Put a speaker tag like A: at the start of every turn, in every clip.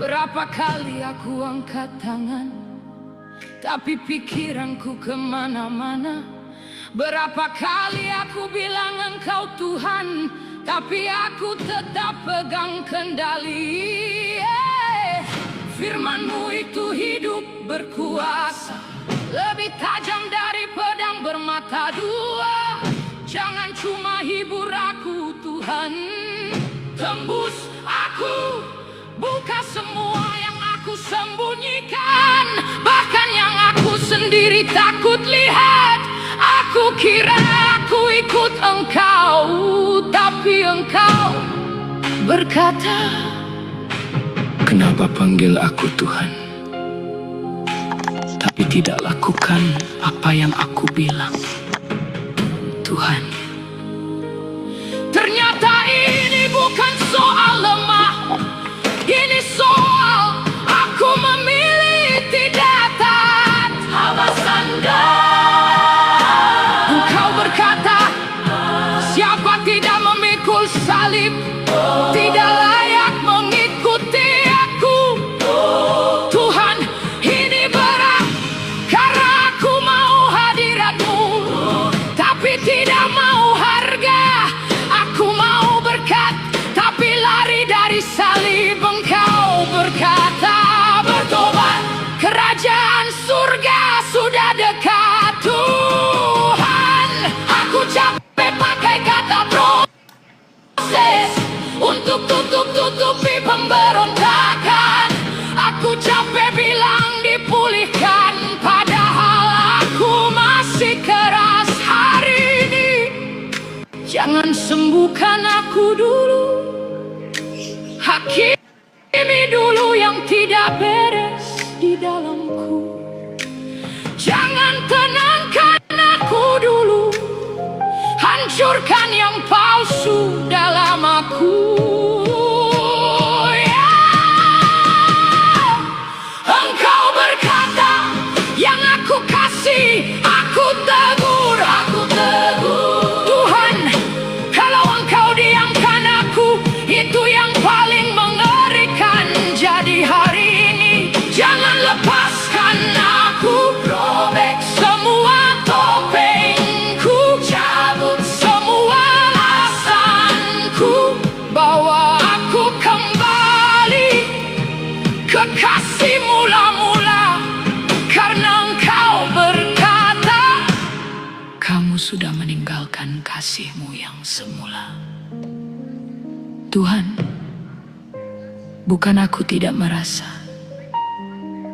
A: Berapa kali aku angkat tangan, tapi pikiranku kemana-mana. Berapa kali aku bilang Engkau Tuhan, tapi aku tetap pegang kendali. Firman-Mu itu hidup berkuasa, lebih tajam dari pedang bermata dua. Jangan cuma hibur aku Tuhan, tembus aku, buka semua yang aku sembunyikan, bahkan yang aku sendiri takut lihat. Aku kira aku ikut Engkau, tapi Engkau berkata, kenapa panggil aku Tuhan, tapi tidak lakukan apa yang aku bilang? Tuhan, ternyata ini bukan soal lemah, ini soal aku memilih tidak taat. Habasanda, Engkau berkata, siapa tidak memikul salib tidak layak mengikuti aku. Tuhan, ini berat karena aku mau hadirat-Mu, tapi tidak mau harga. Aku mau berkat, tapi lari dari salib. Engkau berkata, bertobat, kerajaan surga sudah dekat. Tuhan, aku capek pakai kata proses untuk tutupi pemberontakan. Aku capek bilang dipulihkan, padahal aku masih keras. Hari ini jangan sembuhkan aku dulu, hakimi dulu yang tidak beres di dalamku. Jangan tenangkan aku dulu, hancurkan yang palsu dalam aku. Engkau berkata, yang aku kasih aku tegur, Tuhan, kalau Engkau diamkan aku, itu yang paling mengerikan. Jadi hari ini jangan lepaskan aku, robek semua topengku, cabut semua alasanku, bawa aku kembali ke kasih mula-mula. Karena Engkau berkata, kamu sudah meninggalkan kasih-Mu yang semula. Tuhan, bukan aku tidak merasa,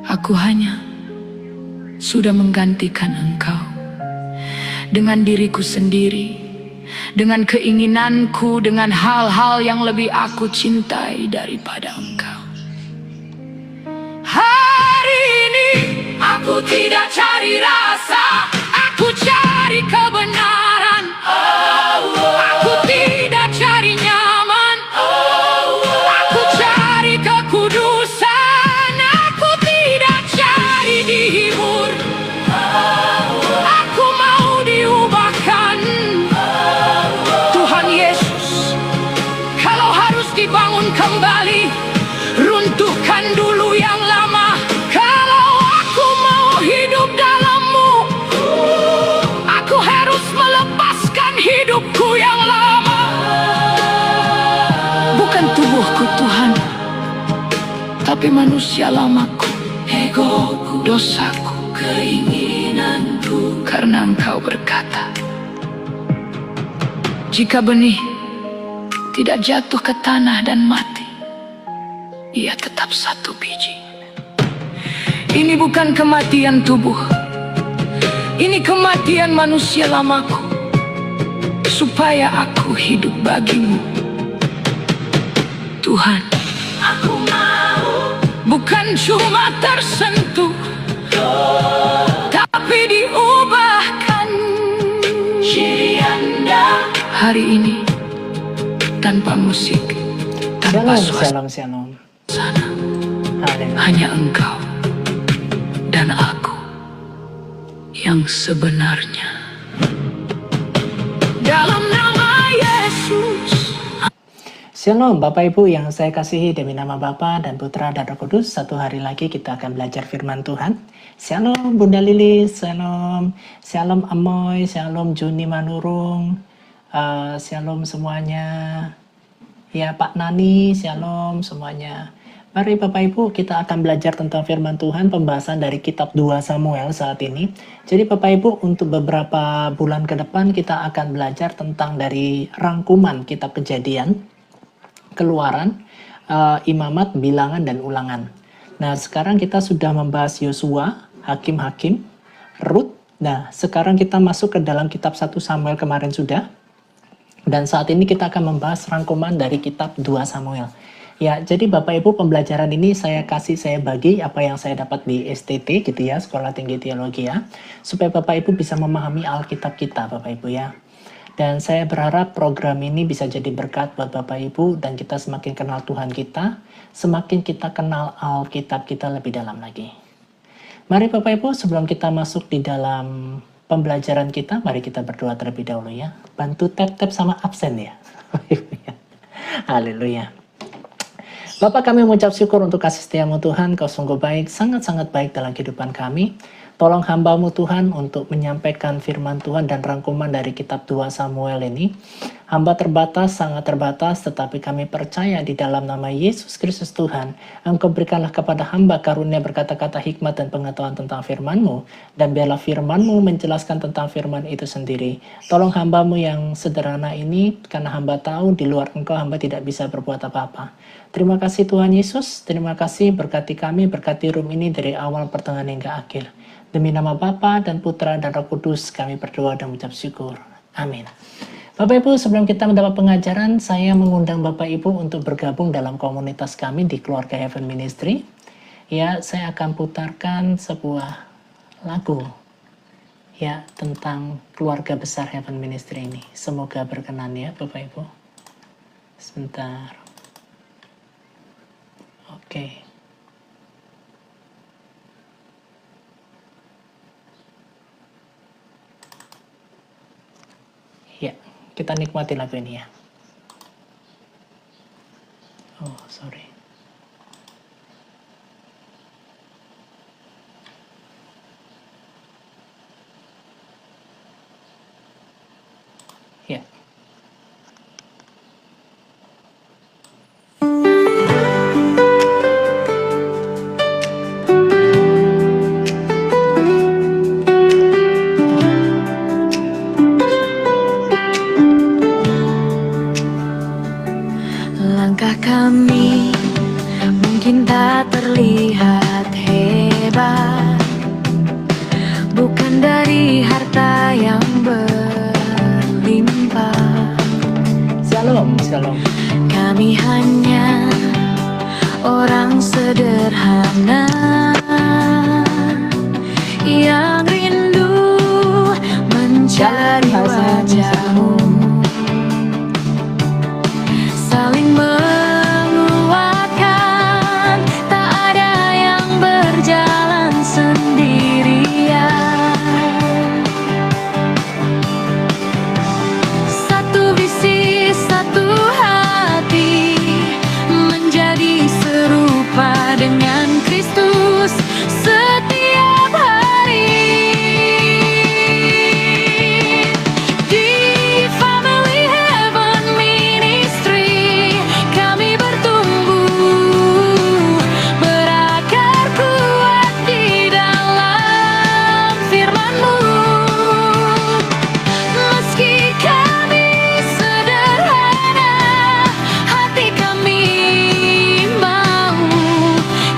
A: aku hanya sudah menggantikan Engkau dengan diriku sendiri, dengan keinginanku, dengan hal-hal yang lebih aku cintai daripada Engkau. Hari ini aku tidak cari rasa, aku cari kebenaran. Aku tidak cari nyaman, aku cari kekudusan. Aku tidak cari dihibur, aku mau diubahkan. Tuhan Yesus, kalau harus dibangun kembali, runtuhkan dulu yang lama. Kalau aku mau hidup dalam-Mu, aku harus melepaskan hidupku yang lama. Bukan tubuhku Tuhan, tapi manusia lamaku, egoku, dosaku, keinginanku. Karena Engkau berkata, jika benih tidak jatuh ke tanah dan mati, ia tetap satu biji. Ini bukan kematian tubuh, ini kematian manusia lamaku, supaya aku hidup bagi-Mu. Tuhan, aku mau bukan cuma tersentuh, tapi diubahkan. Hari ini tanpa musik, tanpa suasana, hanya Engkau dan aku yang sebenarnya. Dalam nama Yesus.
B: Shalom Bapak Ibu yang saya kasihi demi nama Bapa dan Putra dan Roh Kudus. Satu hari lagi kita akan belajar firman Tuhan. Shalom Bunda Lilis, shalom, shalom Amoy, shalom Juni Manurung, shalom semuanya. Ya Pak Nani, shalom semuanya. Mari Bapak Ibu kita akan belajar tentang firman Tuhan, pembahasan dari kitab 2 Samuel saat ini. Jadi Bapak Ibu untuk beberapa bulan ke depan kita akan belajar tentang dari rangkuman kitab Kejadian, Keluaran, Imamat, Bilangan, dan Ulangan. Nah sekarang kita sudah membahas Yosua, Hakim-Hakim, Rut. Nah sekarang kita masuk ke dalam kitab 1 Samuel kemarin sudah. Dan saat ini kita akan membahas rangkuman dari kitab 2 Samuel. Ya, jadi Bapak Ibu pembelajaran ini saya bagi apa yang saya dapat di STT gitu ya, Sekolah Tinggi Teologi ya, supaya Bapak Ibu bisa memahami Alkitab kita Bapak Ibu ya. Dan saya berharap program ini bisa jadi berkat buat Bapak Ibu dan kita semakin kenal Tuhan kita, semakin kita kenal Alkitab kita lebih dalam lagi. Mari Bapak Ibu sebelum kita masuk di dalam pembelajaran kita, mari kita berdoa terlebih dahulu ya. Bantu tap-tap sama absen ya. Haleluya. Bapak kami mengucap syukur untuk kasih setiamu Tuhan, Kau sungguh baik, sangat-sangat baik dalam kehidupan kami. Tolong hamba-Mu Tuhan untuk menyampaikan firman Tuhan dan rangkuman dari kitab 2 Samuel ini. Hamba terbatas, sangat terbatas, tetapi kami percaya di dalam nama Yesus Kristus Tuhan, Engkau berikanlah kepada hamba karunia berkata-kata hikmat dan pengetahuan tentang firman-Mu, dan biarlah firman-Mu menjelaskan tentang firman itu sendiri. Tolong hamba-Mu yang sederhana ini, karena hamba tahu di luar Engkau hamba tidak bisa berbuat apa-apa. Terima kasih Tuhan Yesus, terima kasih berkati kami, berkati room ini dari awal pertengahan hingga akhir. Demi nama Bapa dan Putra dan Roh Kudus kami berdoa dan mengucap syukur. Amin. Bapak Ibu sebelum kita mendapat pengajaran, saya mengundang Bapak Ibu untuk bergabung dalam komunitas kami di Keluarga Heaven Ministry. Ya, saya akan putarkan sebuah lagu ya tentang keluarga besar Heaven Ministry ini. Semoga berkenan ya Bapak Ibu. Sebentar. Oke. Ya, kita nikmati lagu ini ya. Oh, sorry. Ya.
C: Langkah kami mungkin tak terlihat hebat, bukan dari harta yang berlimpah.
B: Shalom, shalom.
C: Kami hanya orang sederhana yang rindu mencari wajah-Mu, saling menguatkan, tak ada yang berjalan sendirian. Satu visi, satu hati, menjadi serupa dengan Kristus setiap hari. Di Family Heaven Ministry kami bertumbuh, berakar kuat di dalam firman-Mu. Meski kami sederhana, hati kami mau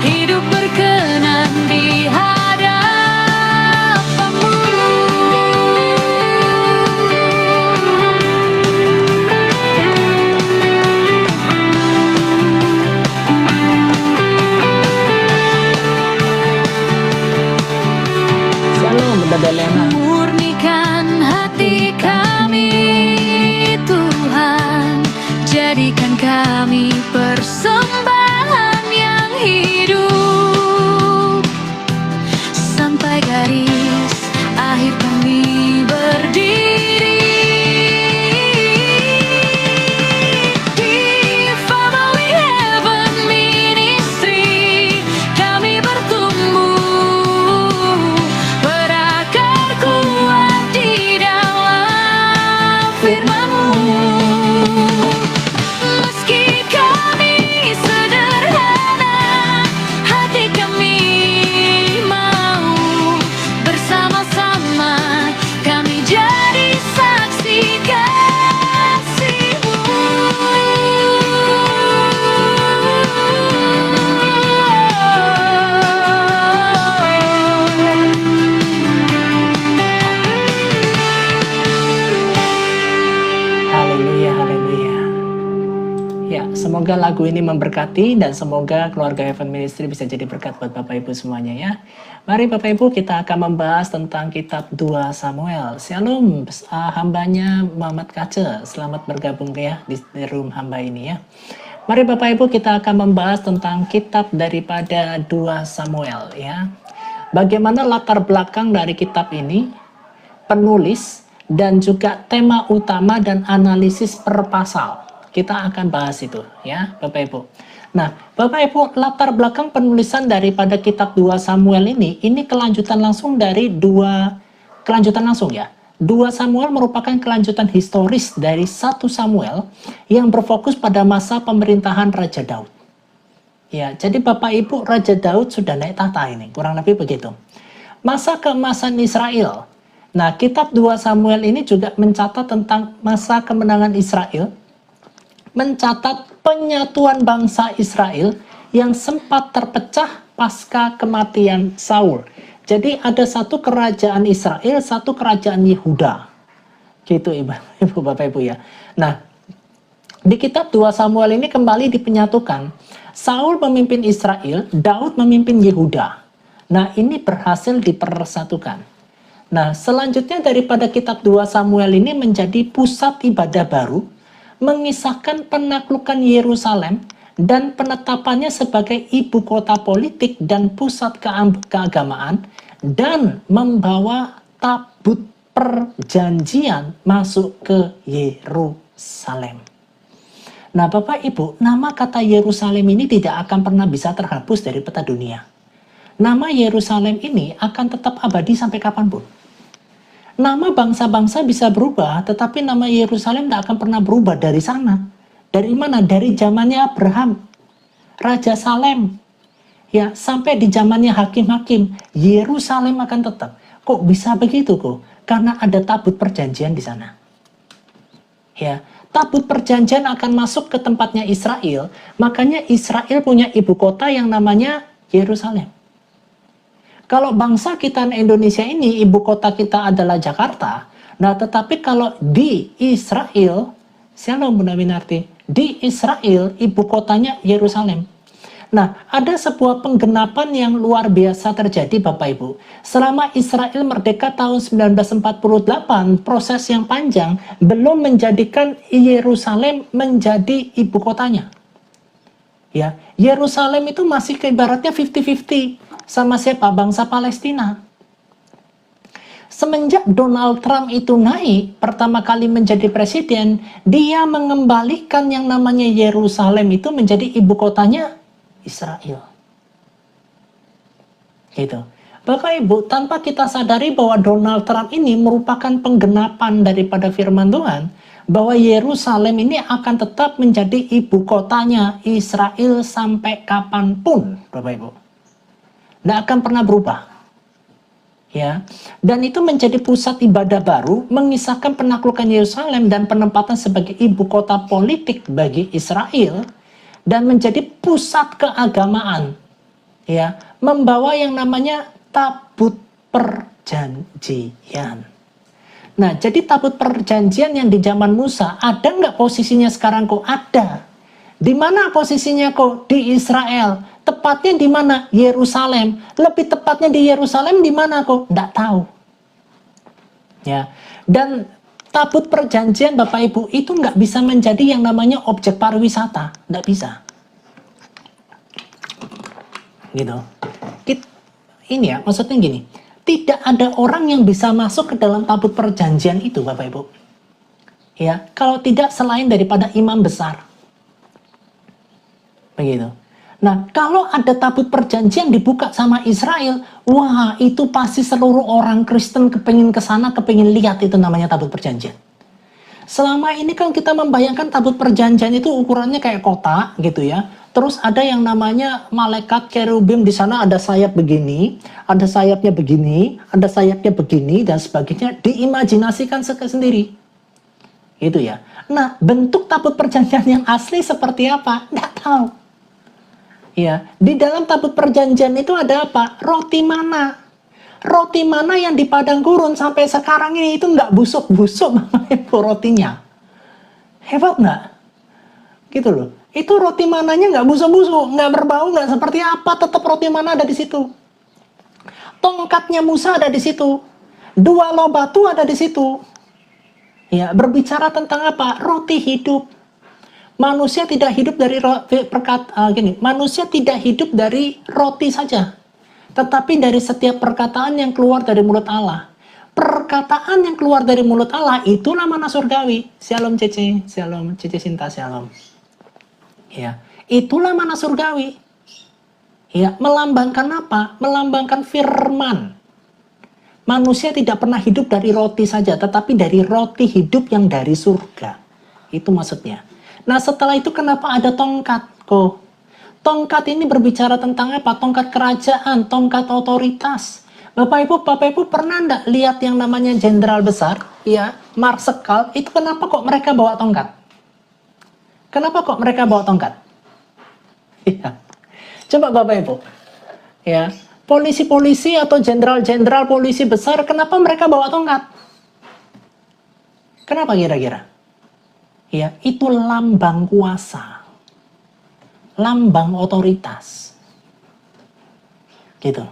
C: hidup berkenan di hadapan-Mu.
B: Shalom, Bunda Delena.
C: Murnikan hati kami Tuhan, jadikan kami persembahan yang hidup, sampai garis akhir kami berdiri. Di
B: semoga lagu ini memberkati dan semoga keluarga Heaven Ministry bisa jadi berkat buat Bapak Ibu semuanya ya. Mari Bapak Ibu, kita akan membahas tentang kitab 2 Samuel. Shalom, hambanya Muhammad Kace, selamat bergabung ya di room hamba ini ya. Mari Bapak Ibu, kita akan membahas tentang kitab daripada 2 Samuel ya. Bagaimana latar belakang dari kitab ini, penulis, dan juga tema utama dan analisis per pasal. Kita akan bahas itu ya Bapak Ibu. Nah Bapak Ibu, latar belakang penulisan daripada kitab 2 Samuel ini kelanjutan langsung dari 2 Samuel merupakan kelanjutan historis dari 1 Samuel yang berfokus pada masa pemerintahan Raja Daud. Ya, jadi Bapak Ibu, Raja Daud sudah naik tahta ini, kurang lebih begitu. Masa keemasan Israel. Nah, kitab 2 Samuel ini juga mencatat tentang masa kemenangan Israel, mencatat penyatuan bangsa Israel yang sempat terpecah pasca kematian Saul. Jadi ada satu kerajaan Israel, satu kerajaan Yehuda. Gitu Ibu Bapak Ibu ya. Nah, di kitab 2 Samuel ini kembali dipenyatukan. Saul memimpin Israel, Daud memimpin Yehuda. Nah, ini berhasil dipersatukan. Nah, selanjutnya daripada kitab 2 Samuel ini menjadi pusat ibadah baru, mengisahkan penaklukan Yerusalem dan penetapannya sebagai ibu kota politik dan pusat keagamaan, dan membawa tabut perjanjian masuk ke Yerusalem. Nah Bapak Ibu, nama kata Yerusalem ini tidak akan pernah bisa terhapus dari peta dunia. Nama Yerusalem ini akan tetap abadi sampai kapanpun. Nama bangsa-bangsa bisa berubah, tetapi nama Yerusalem tidak akan pernah berubah dari sana. Dari mana? Dari zamannya Abraham, Raja Salem, ya sampai di zamannya hakim-hakim, Yerusalem akan tetap. Kok bisa begitu kok? Karena ada tabut perjanjian di sana. Ya, tabut perjanjian akan masuk ke tempatnya Israel, makanya Israel punya ibu kota yang namanya Yerusalem. Kalau bangsa kita Indonesia ini, ibu kota kita adalah Jakarta. Nah, tetapi kalau di Israel, Shalom Bunda Minarti, di Israel, ibu kotanya Yerusalem. Nah, ada sebuah penggenapan yang luar biasa terjadi Bapak Ibu. Selama Israel merdeka tahun 1948, proses yang panjang belum menjadikan Yerusalem menjadi ibu kotanya. Ya, Yerusalem itu masih ibaratnya 50-50 sama siapa? Bangsa Palestina. Semenjak Donald Trump itu naik, pertama kali menjadi presiden, dia mengembalikan yang namanya Yerusalem itu menjadi ibu kotanya Israel. Gitu. Bapak Ibu, tanpa kita sadari bahwa Donald Trump ini merupakan penggenapan daripada firman Tuhan, bahwa Yerusalem ini akan tetap menjadi ibu kotanya Israel sampai kapanpun, Bapak Ibu. Tidak akan pernah berubah. Ya, dan itu menjadi pusat ibadah baru, mengisahkan penaklukan Yerusalem dan penempatan sebagai ibu kota politik bagi Israel, dan menjadi pusat keagamaan. Ya, membawa yang namanya tabut perjanjian. Nah, jadi tabut perjanjian yang di zaman Musa, ada nggak posisinya sekarang kok? Ada. Di mana posisinya kok? Di Israel. Tepatnya di mana? Yerusalem. Lebih tepatnya di Yerusalem di mana kok? Nggak tahu. Ya. Dan tabut perjanjian Bapak Ibu itu nggak bisa menjadi yang namanya objek pariwisata. Nggak bisa. Gitu. Ini ya, maksudnya gini. Tidak ada orang yang bisa masuk ke dalam tabut perjanjian itu, Bapak Ibu. Ya, kalau tidak selain daripada imam besar. Begitu. Nah, kalau ada tabut perjanjian dibuka sama Israel, wah, itu pasti seluruh orang Kristen kepingin ke sana, kepingin lihat itu namanya tabut perjanjian. Selama ini kan kita membayangkan tabut perjanjian itu ukurannya kayak kotak gitu ya. Terus ada yang namanya malaikat kerubim, di sana ada sayap begini, ada sayapnya begini, ada sayapnya begini, dan sebagainya. Diimajinasikan sendiri. Gitu ya. Nah, bentuk tabut perjanjian yang asli seperti apa? Nggak tahu. Ya, di dalam tabut perjanjian itu ada apa? Roti mana? Roti mana yang di padang gurun sampai sekarang ini itu nggak busuk-busuk rotinya. Hebat nggak? Gitu loh. Itu roti mananya nggak busuk-busuk, nggak berbau, nggak seperti apa, tetap roti mana ada di situ. Tongkatnya Musa ada di situ. 2 loh batu ada di situ. Ya, berbicara tentang apa? Roti hidup. Manusia tidak hidup dari manusia tidak hidup dari roti saja, tetapi dari setiap perkataan yang keluar dari mulut Allah. Perkataan yang keluar dari mulut Allah itulah mana surgawi. Shalom Cece, shalom Cece Sinta, shalom. Ya, itulah mana surgawi. Ya, melambangkan apa? Melambangkan firman. Manusia tidak pernah hidup dari roti saja, tetapi dari roti hidup yang dari surga. Itu maksudnya. Nah, setelah itu kenapa ada tongkat? Kok? Tongkat ini berbicara tentang apa? Tongkat kerajaan, tongkat otoritas. Bapak Ibu pernah enggak lihat yang namanya jenderal besar? Ya, marsekal, itu kenapa kok mereka bawa tongkat? Kenapa kok mereka bawa tongkat? Ya. Coba Bapak Ibu. Ya, polisi-polisi atau jenderal-jenderal polisi besar, kenapa mereka bawa tongkat? Kenapa kira-kira? Ya, itu lambang kuasa. Lambang otoritas. Gitu.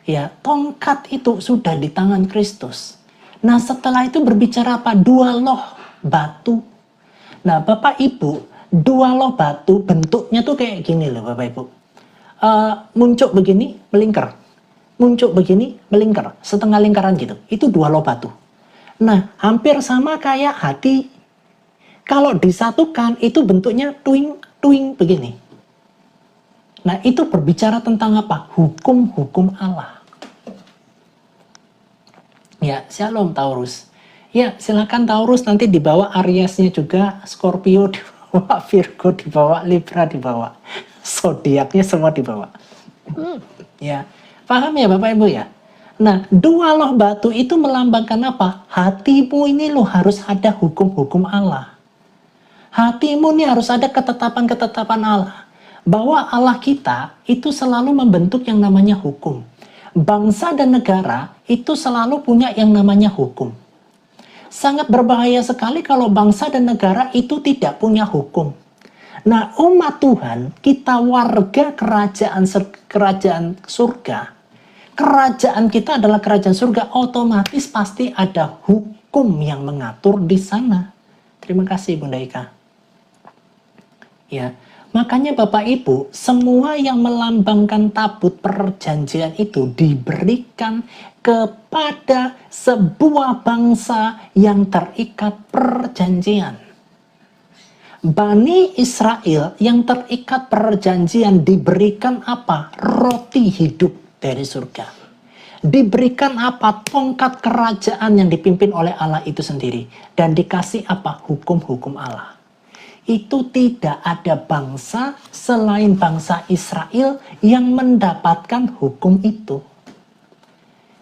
B: Ya, tongkat itu sudah di tangan Kristus. Nah, setelah itu berbicara apa? 2 loh batu. Nah, Bapak Ibu, 2 loh batu bentuknya tuh kayak gini loh Bapak Ibu. Muncul begini, melingkar. Muncul begini, melingkar. Setengah lingkaran gitu. Itu 2 loh batu. Nah, hampir sama kayak hati. Kalau disatukan, itu bentuknya tuing begini. Nah, itu berbicara tentang apa? Hukum-hukum Allah. Ya, shalom Taurus. Ya, silakan Taurus, nanti dibawa Ariesnya juga, Scorpio dibawa, Virgo dibawa, Libra dibawa. Zodiaknya semua dibawa. Ya, paham ya Bapak Ibu ya? Nah, 2 loh batu itu melambangkan apa? Hatimu ini loh harus ada hukum-hukum Allah. Hatimu ini harus ada ketetapan-ketetapan Allah. Bahwa Allah kita itu selalu membentuk yang namanya hukum. Bangsa dan negara itu selalu punya yang namanya hukum. Sangat berbahaya sekali kalau bangsa dan negara itu tidak punya hukum. Nah, umat Tuhan, kita warga kerajaan surga. Kerajaan kita adalah kerajaan surga, otomatis pasti ada hukum yang mengatur di sana. Terima kasih Bunda Ika. Ya, makanya Bapak Ibu, semua yang melambangkan tabut perjanjian itu diberikan kepada sebuah bangsa yang terikat perjanjian. Bani Israel yang terikat perjanjian diberikan apa? Roti hidup dari surga. Diberikan apa? Tongkat kerajaan yang dipimpin oleh Allah itu sendiri. Dan dikasih apa? Hukum-hukum Allah. Itu tidak ada bangsa selain bangsa Israel yang mendapatkan hukum itu.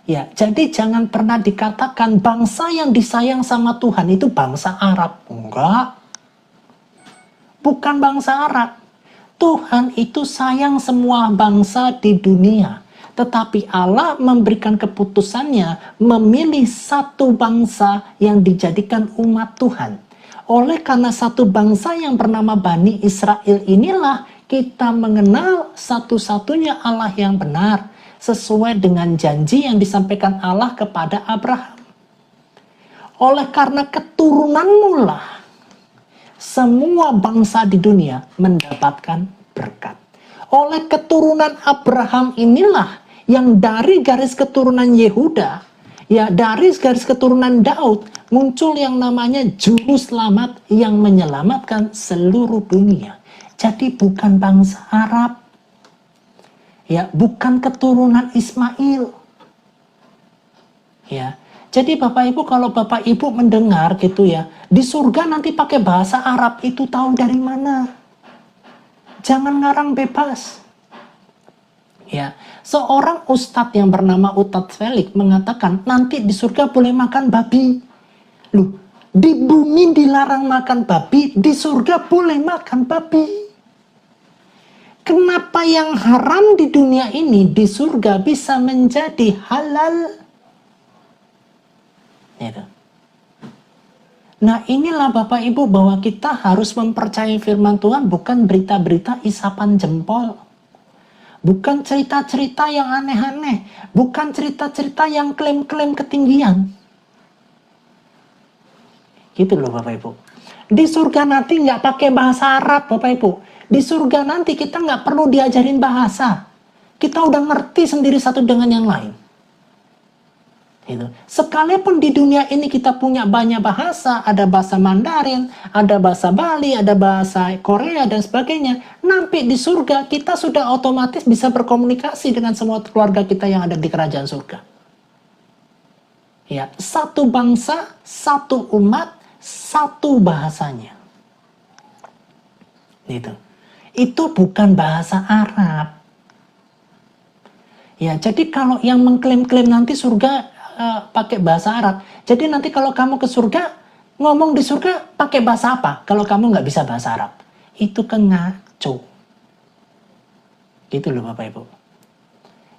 B: Ya, jadi jangan pernah dikatakan bangsa yang disayang sama Tuhan itu bangsa Arab. Enggak. Bukan bangsa Arab. Tuhan itu sayang semua bangsa di dunia. Tetapi Allah memberikan keputusannya memilih satu bangsa yang dijadikan umat Tuhan. Oleh karena satu bangsa yang bernama Bani Israel inilah kita mengenal satu-satunya Allah yang benar sesuai dengan janji yang disampaikan Allah kepada Abraham. Oleh karena keturunanmu lah semua bangsa di dunia mendapatkan berkat. Oleh keturunan Abraham inilah yang dari garis keturunan Yehuda, ya dari garis keturunan Daud, muncul yang namanya juru selamat yang menyelamatkan seluruh dunia. Jadi bukan bangsa Arab. Ya, bukan keturunan Ismail. Ya. Jadi Bapak Ibu, kalau Bapak Ibu mendengar gitu ya, di surga nanti pakai bahasa Arab, itu tahu dari mana? Jangan ngarang bebas. Ya, seorang ustadz yang bernama Ustadz Felix mengatakan nanti di surga boleh makan babi. Loh, di bumi dilarang makan babi, di surga boleh makan babi. Kenapa yang haram di dunia ini di surga bisa menjadi halal? Itu. Nah inilah Bapak Ibu bahwa kita harus mempercayai firman Tuhan, bukan berita-berita isapan jempol. Bukan cerita-cerita yang aneh-aneh. Bukan cerita-cerita yang klaim-klaim ketinggian. Gitu loh Bapak Ibu. Di surga nanti nggak pakai bahasa Arab Bapak Ibu. Di surga nanti kita nggak perlu diajarin bahasa. Kita udah ngerti sendiri satu dengan yang lain. Gitu. Sekalipun di dunia ini kita punya banyak bahasa, ada bahasa Mandarin, ada bahasa Bali, ada bahasa Korea dan sebagainya. Nanti di surga kita sudah otomatis bisa berkomunikasi dengan semua keluarga kita yang ada di kerajaan surga. Ya, satu bangsa, satu umat, satu bahasanya. Gitu. Itu bukan bahasa Arab. Ya, jadi kalau yang mengklaim-klaim nanti surga pakai bahasa Arab, jadi nanti kalau kamu ke surga, ngomong di surga pakai bahasa apa? Kalau kamu nggak bisa bahasa Arab, itu kan ngaco. Gitu loh Bapak Ibu.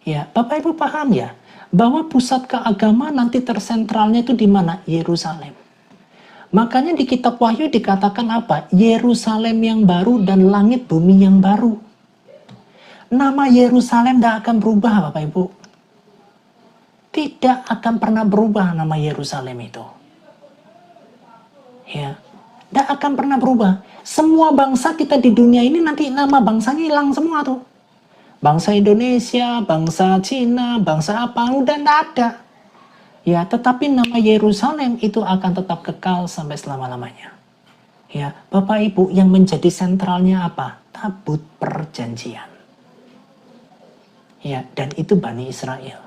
B: Ya, Bapak Ibu paham ya, bahwa pusat keagamaan nanti tersentralnya itu di mana? Yerusalem. Makanya di kitab Wahyu dikatakan apa? Yerusalem yang baru dan langit bumi yang baru. Nama Yerusalem tidak akan berubah Bapak Ibu. Tidak akan pernah berubah nama Yerusalem itu. Ya, tidak akan pernah berubah. Semua bangsa kita di dunia ini nanti nama bangsanya hilang semua tuh. Bangsa Indonesia, bangsa Cina, bangsa apa, udah tidak ada. Ya, tetapi nama Yerusalem itu akan tetap kekal sampai selama-lamanya. Ya, Bapak Ibu, yang menjadi sentralnya apa? Tabut perjanjian. Ya, dan itu Bani Israel.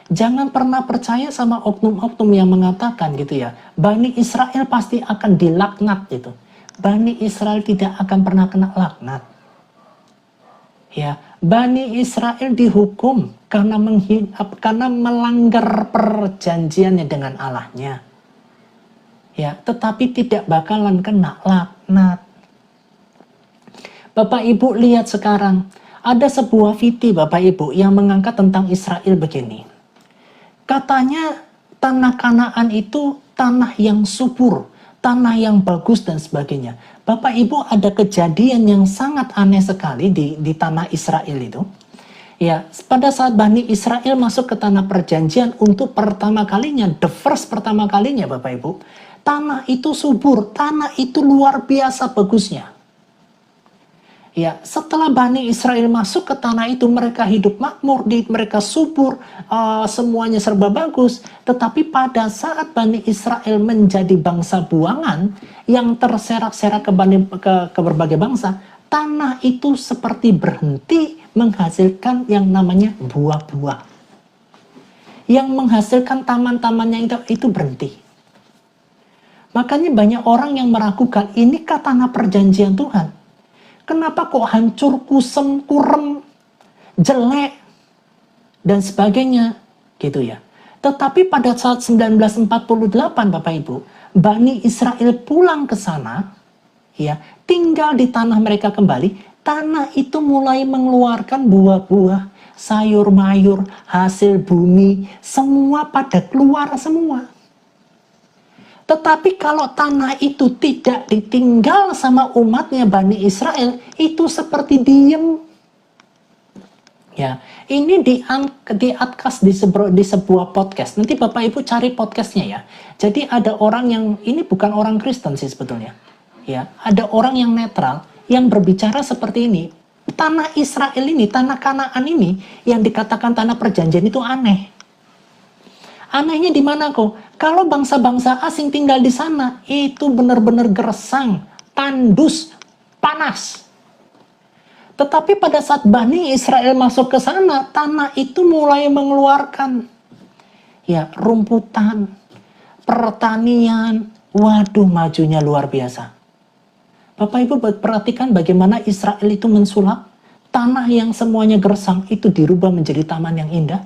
B: Jangan pernah percaya sama oknum-oknum yang mengatakan gitu ya, Bani Israel pasti akan dilaknat gitu. Bani Israel tidak akan pernah kena laknat. Ya, Bani Israel dihukum karena melanggar perjanjiannya dengan Allahnya. Ya, tetapi tidak bakalan kena laknat. Bapak Ibu lihat sekarang, ada sebuah video Bapak Ibu yang mengangkat tentang Israel begini. Katanya tanah Kanaan itu tanah yang subur, tanah yang bagus dan sebagainya. Bapak Ibu, ada kejadian yang sangat aneh sekali di tanah Israel itu. Ya, pada saat Bani Israel masuk ke tanah perjanjian untuk pertama kalinya, the first pertama kalinya Bapak Ibu, tanah itu subur, tanah itu luar biasa bagusnya. Ya, setelah Bani Israel masuk ke tanah itu, mereka hidup makmur, mereka subur, semuanya serba bagus. Tetapi pada saat Bani Israel menjadi bangsa buangan yang terserak-serak ke berbagai bangsa, tanah itu seperti berhenti menghasilkan yang namanya buah-buah. Yang menghasilkan taman-tamannya itu berhenti. Makanya banyak orang yang meragukan, inikah tanah perjanjian Tuhan? Kenapa kok hancur, kusem, kurem, jelek, dan sebagainya, gitu ya. Tetapi pada saat 1948 Bapak Ibu, Bani Israel pulang ke sana, ya, tinggal di tanah mereka kembali, tanah itu mulai mengeluarkan buah-buah, sayur-mayur, hasil bumi, semua pada keluar semua. Tetapi kalau tanah itu tidak ditinggal sama umatnya Bani Israel, itu seperti diem. Ya, ini diadcast di sebuah podcast. Nanti Bapak Ibu cari podcastnya ya. Jadi ada orang yang, ini bukan orang Kristen sih sebetulnya. Ya, ada orang yang netral yang berbicara seperti ini. Tanah Israel ini, tanah Kanaan ini yang dikatakan tanah perjanjian itu aneh. Anehnya di mana kok? Kalau bangsa-bangsa asing tinggal di sana, itu benar-benar gersang, tandus, panas. Tetapi pada saat Bani Israel masuk ke sana, tanah itu mulai mengeluarkan ya rumputan, pertanian, waduh majunya luar biasa. Bapak Ibu perhatikan bagaimana Israel itu mensulap, tanah yang semuanya gersang itu dirubah menjadi taman yang indah.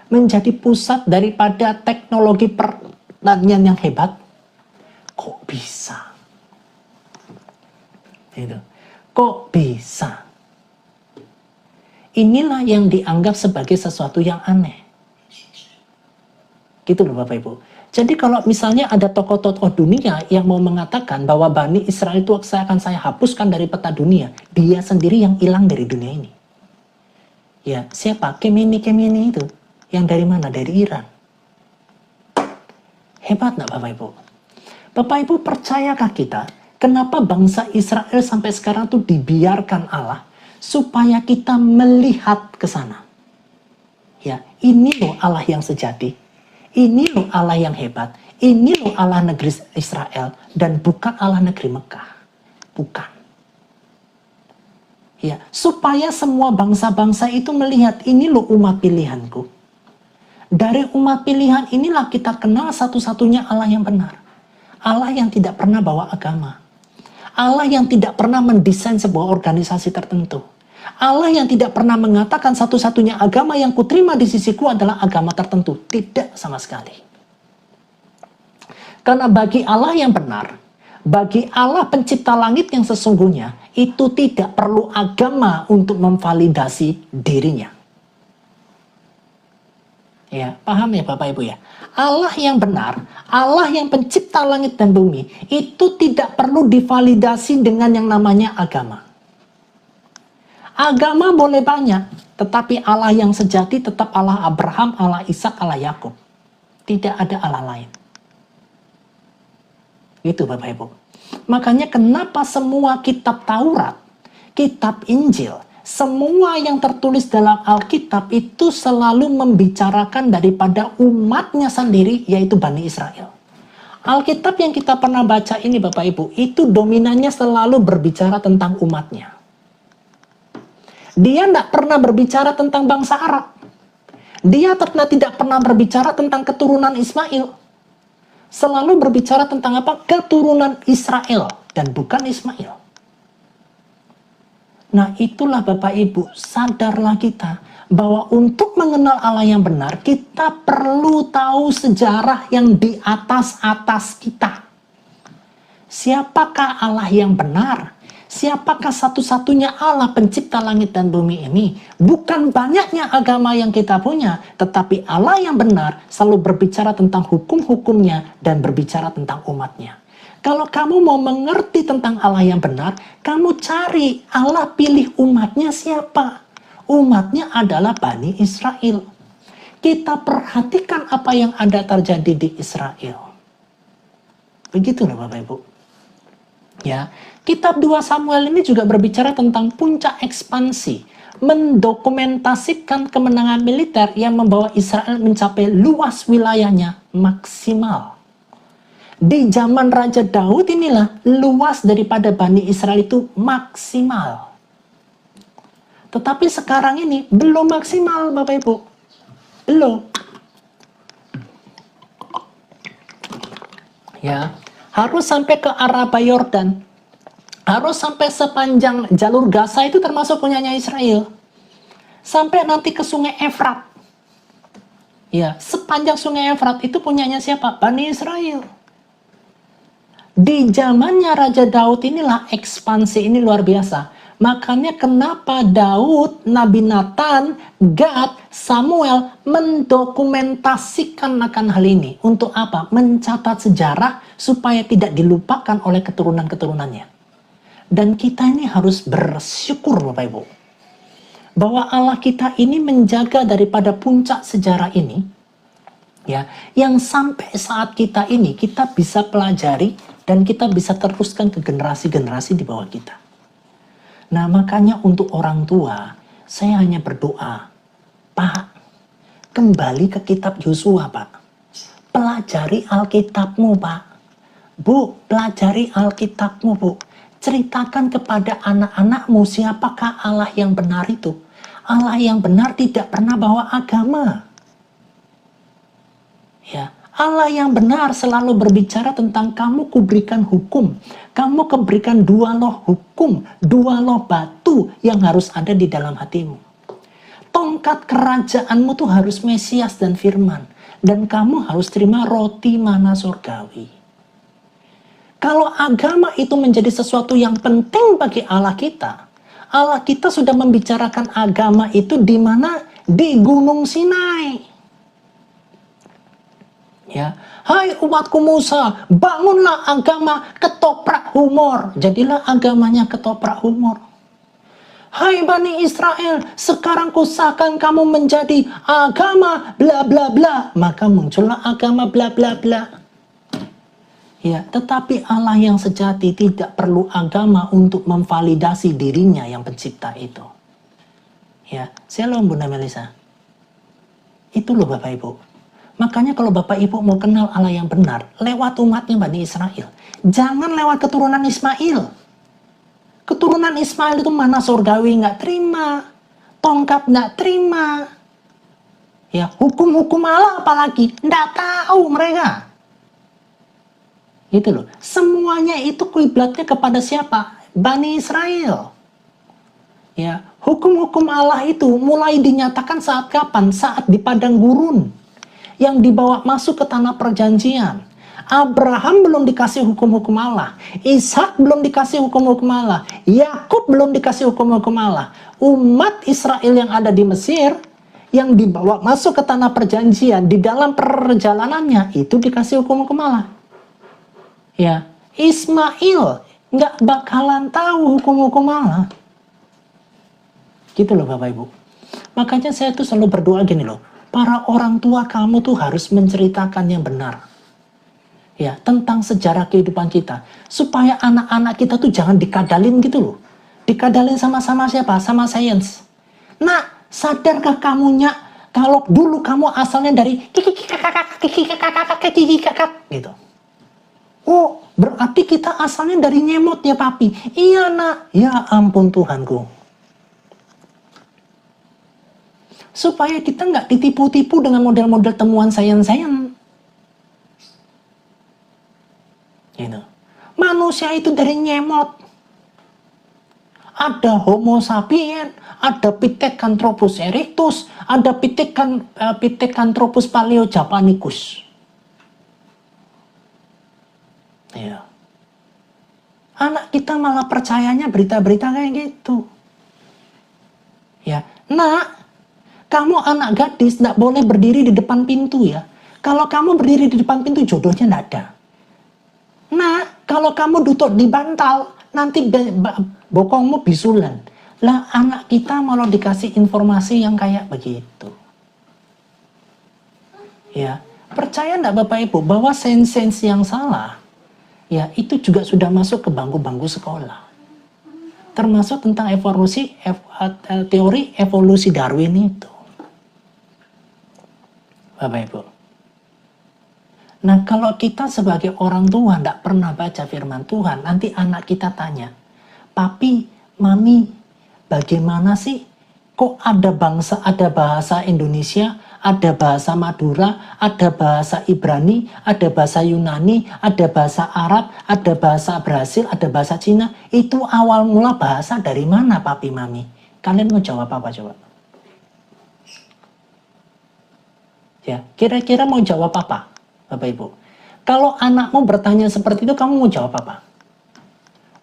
B: Menjadi pusat daripada teknologi pertanian yang hebat. Kok bisa? Gitu. Kok bisa? Inilah yang dianggap sebagai sesuatu yang aneh. Gitu loh Bapak Ibu. Jadi kalau misalnya ada tokoh-tokoh dunia yang mau mengatakan bahwa Bani Israel itu akan saya hapuskan dari peta dunia, dia sendiri yang hilang dari dunia ini. Ya, siapa? Khamenei itu. Yang dari mana? Dari Iran. Hebat nggak Bapak Ibu? Bapak Ibu, percayakah kita kenapa bangsa Israel sampai sekarang tuh dibiarkan Allah supaya kita melihat ke sana? Ya, ini loh Allah yang sejati. Ini loh Allah yang hebat. Ini loh Allah negeri Israel dan bukan Allah negeri Mekah. Bukan. Ya, supaya semua bangsa-bangsa itu melihat ini loh umat pilihanku. Dari umat pilihan inilah kita kenal satu-satunya Allah yang benar. Allah yang tidak pernah bawa agama. Allah yang tidak pernah mendesain sebuah organisasi tertentu. Allah yang tidak pernah mengatakan satu-satunya agama yang kuterima di sisiku adalah agama tertentu. Tidak sama sekali. Karena bagi Allah yang benar, bagi Allah pencipta langit yang sesungguhnya, itu tidak perlu agama untuk memvalidasi dirinya. Ya, paham ya Bapak Ibu ya? Allah yang benar, Allah yang pencipta langit dan bumi, itu tidak perlu divalidasi dengan yang namanya agama. Agama boleh banyak, tetapi Allah yang sejati tetap Allah Abraham, Allah Ishak, Allah Yakub. Tidak ada Allah lain. Itu Bapak Ibu. Makanya kenapa semua kitab Taurat, kitab Injil, semua yang tertulis dalam Alkitab itu selalu membicarakan daripada umatnya sendiri, yaitu Bani Israel. Alkitab yang kita pernah baca ini Bapak Ibu, itu dominannya selalu berbicara tentang umatnya. Dia tidak pernah berbicara tentang bangsa Arab. Dia tidak pernah berbicara tentang keturunan Ismail. Selalu berbicara tentang apa? Keturunan Israel dan bukan Ismail. Nah, itulah Bapak Ibu, sadarlah kita bahwa untuk mengenal Allah yang benar, kita perlu tahu sejarah yang di atas kita. Siapakah Allah yang benar? Siapakah satu-satunya Allah pencipta langit dan bumi ini? Bukan banyaknya agama yang kita punya, tetapi Allah yang benar selalu berbicara tentang hukum-hukumnya dan berbicara tentang umatnya. Kalau kamu mau mengerti tentang Allah yang benar, kamu cari Allah pilih umatnya siapa? Umatnya adalah Bani Israel. Kita perhatikan apa yang ada terjadi di Israel. Begitulah Bapak Ibu. Ya, kitab 2 Samuel ini juga berbicara tentang puncak ekspansi, mendokumentasikan kemenangan militer yang membawa Israel mencapai luas wilayahnya maksimal. Di zaman Raja Daud inilah luas daripada Bani Israel itu maksimal. Tetapi sekarang ini belum maksimal Bapak Ibu. Belum. Ya, harus sampai ke Araba Yordan. Harus sampai sepanjang jalur Gaza itu termasuk punyanya Israel. Sampai nanti ke sungai Efrat. Ya, sepanjang sungai Efrat itu punyanya siapa? Bani Israel. Di zamannya Raja Daud inilah ekspansi ini luar biasa. Makanya kenapa Daud, Nabi Nathan, Gad, Samuel mendokumentasikan akan hal ini. Untuk apa? Mencatat sejarah supaya tidak dilupakan oleh keturunan-keturunannya. Dan kita ini harus bersyukur Bapak Ibu. Bahwa Allah kita ini menjaga daripada puncak sejarah ini. Ya, yang sampai saat kita ini kita bisa pelajari dan kita bisa teruskan ke generasi-generasi di bawah kita. Nah, makanya untuk orang tua, saya hanya berdoa, Pak, kembali ke kitab Yosua, Pak. Pelajari Alkitabmu, Pak. Bu, pelajari Alkitabmu, Bu. Ceritakan kepada anak-anakmu siapakah Allah yang benar itu. Allah yang benar tidak pernah bawa agama. Ya, Allah yang benar selalu berbicara tentang kamu kuberikan hukum. Kamu kuberikan 2 loh hukum, 2 loh batu yang harus ada di dalam hatimu. Tongkat kerajaanmu tuh harus Mesias dan firman. Dan kamu harus terima roti mana surgawi. Kalau agama itu menjadi sesuatu yang penting bagi Allah kita sudah membicarakan agama itu di mana? Di Gunung Sinai. Ya, hai umatku Musa, bangunlah agama ketoprak humor. Jadilah agamanya ketoprak humor. Hai Bani Israel, sekarang kusahkan kamu menjadi agama bla bla bla. Maka muncullah agama bla bla bla. Ya, tetapi Allah yang sejati tidak perlu agama untuk memvalidasi dirinya yang pencipta itu. Ya, shalom Bunda Melisa. Itu loh Bapak Ibu. Makanya kalau Bapak Ibu mau kenal Allah yang benar, lewat umatnya Bani Israel. Jangan lewat keturunan Ismail. Keturunan Ismail itu mana surgawi nggak terima. Tongkat nggak terima. Ya, hukum-hukum Allah apalagi. Nggak tahu mereka. Gitu loh. Semuanya itu kiblatnya kepada siapa? Bani Israel. Ya, hukum-hukum Allah itu mulai dinyatakan saat kapan? Saat di padang gurun. Yang dibawa masuk ke tanah perjanjian. Abraham belum dikasih hukum-hukum Allah. Ishak belum dikasih hukum-hukum Allah. Yakub belum dikasih hukum-hukum Allah. Umat Israel yang ada di Mesir, yang dibawa masuk ke tanah perjanjian, di dalam perjalanannya, itu dikasih hukum-hukum Allah. Ya, Ismail nggak bakalan tahu hukum-hukum Allah. Gitu loh Bapak Ibu. Makanya saya tuh selalu berdoa gini loh. Para orang tua kamu tuh harus menceritakan yang benar. Ya, tentang sejarah kehidupan kita. Supaya anak-anak kita tuh jangan dikadalin gitu loh. Dikadalin sama-sama siapa? Sama sains. Nah, sadarkah kamunya kalau dulu kamu asalnya dari kakak gitu. Oh, berarti kita asalnya dari nyemot ya papi. Iya nak. Ya ampun Tuhanku. Supaya kita nggak ditipu-tipu dengan model-model temuan sains-sains. Gitu. Manusia itu dari nyemot. Ada Homo sapien, ada Pithecanthropus erectus, ada Pithecanthropus paleojapanicus. Ya. Anak kita malah percayanya berita-berita kayak gitu. Ya, nak. Kamu anak gadis tidak boleh berdiri di depan pintu ya. Kalau kamu berdiri di depan pintu jodohnya tidak ada. Nah, kalau kamu duduk di bantal, nanti bokongmu bisulan. Lah anak kita malah dikasih informasi yang kayak begitu. Ya, percaya tidak Bapak Ibu bahwa sains-sains yang salah, ya itu juga sudah masuk ke bangku-bangku sekolah. Termasuk tentang teori evolusi Darwin itu. Bapak Ibu. Nah kalau kita sebagai orang tua tidak pernah baca firman Tuhan, nanti anak kita tanya, papi, mami, bagaimana sih? Kok ada bahasa Indonesia, ada bahasa Madura, ada bahasa Ibrani, ada bahasa Yunani, ada bahasa Arab, ada bahasa Brasil, ada bahasa Cina. Itu awal mula bahasa dari mana papi, mami? Kalian mau jawab apa coba? Ya, kira-kira mau jawab apa, Bapak Ibu? Kalau anakmu bertanya seperti itu, kamu mau jawab apa?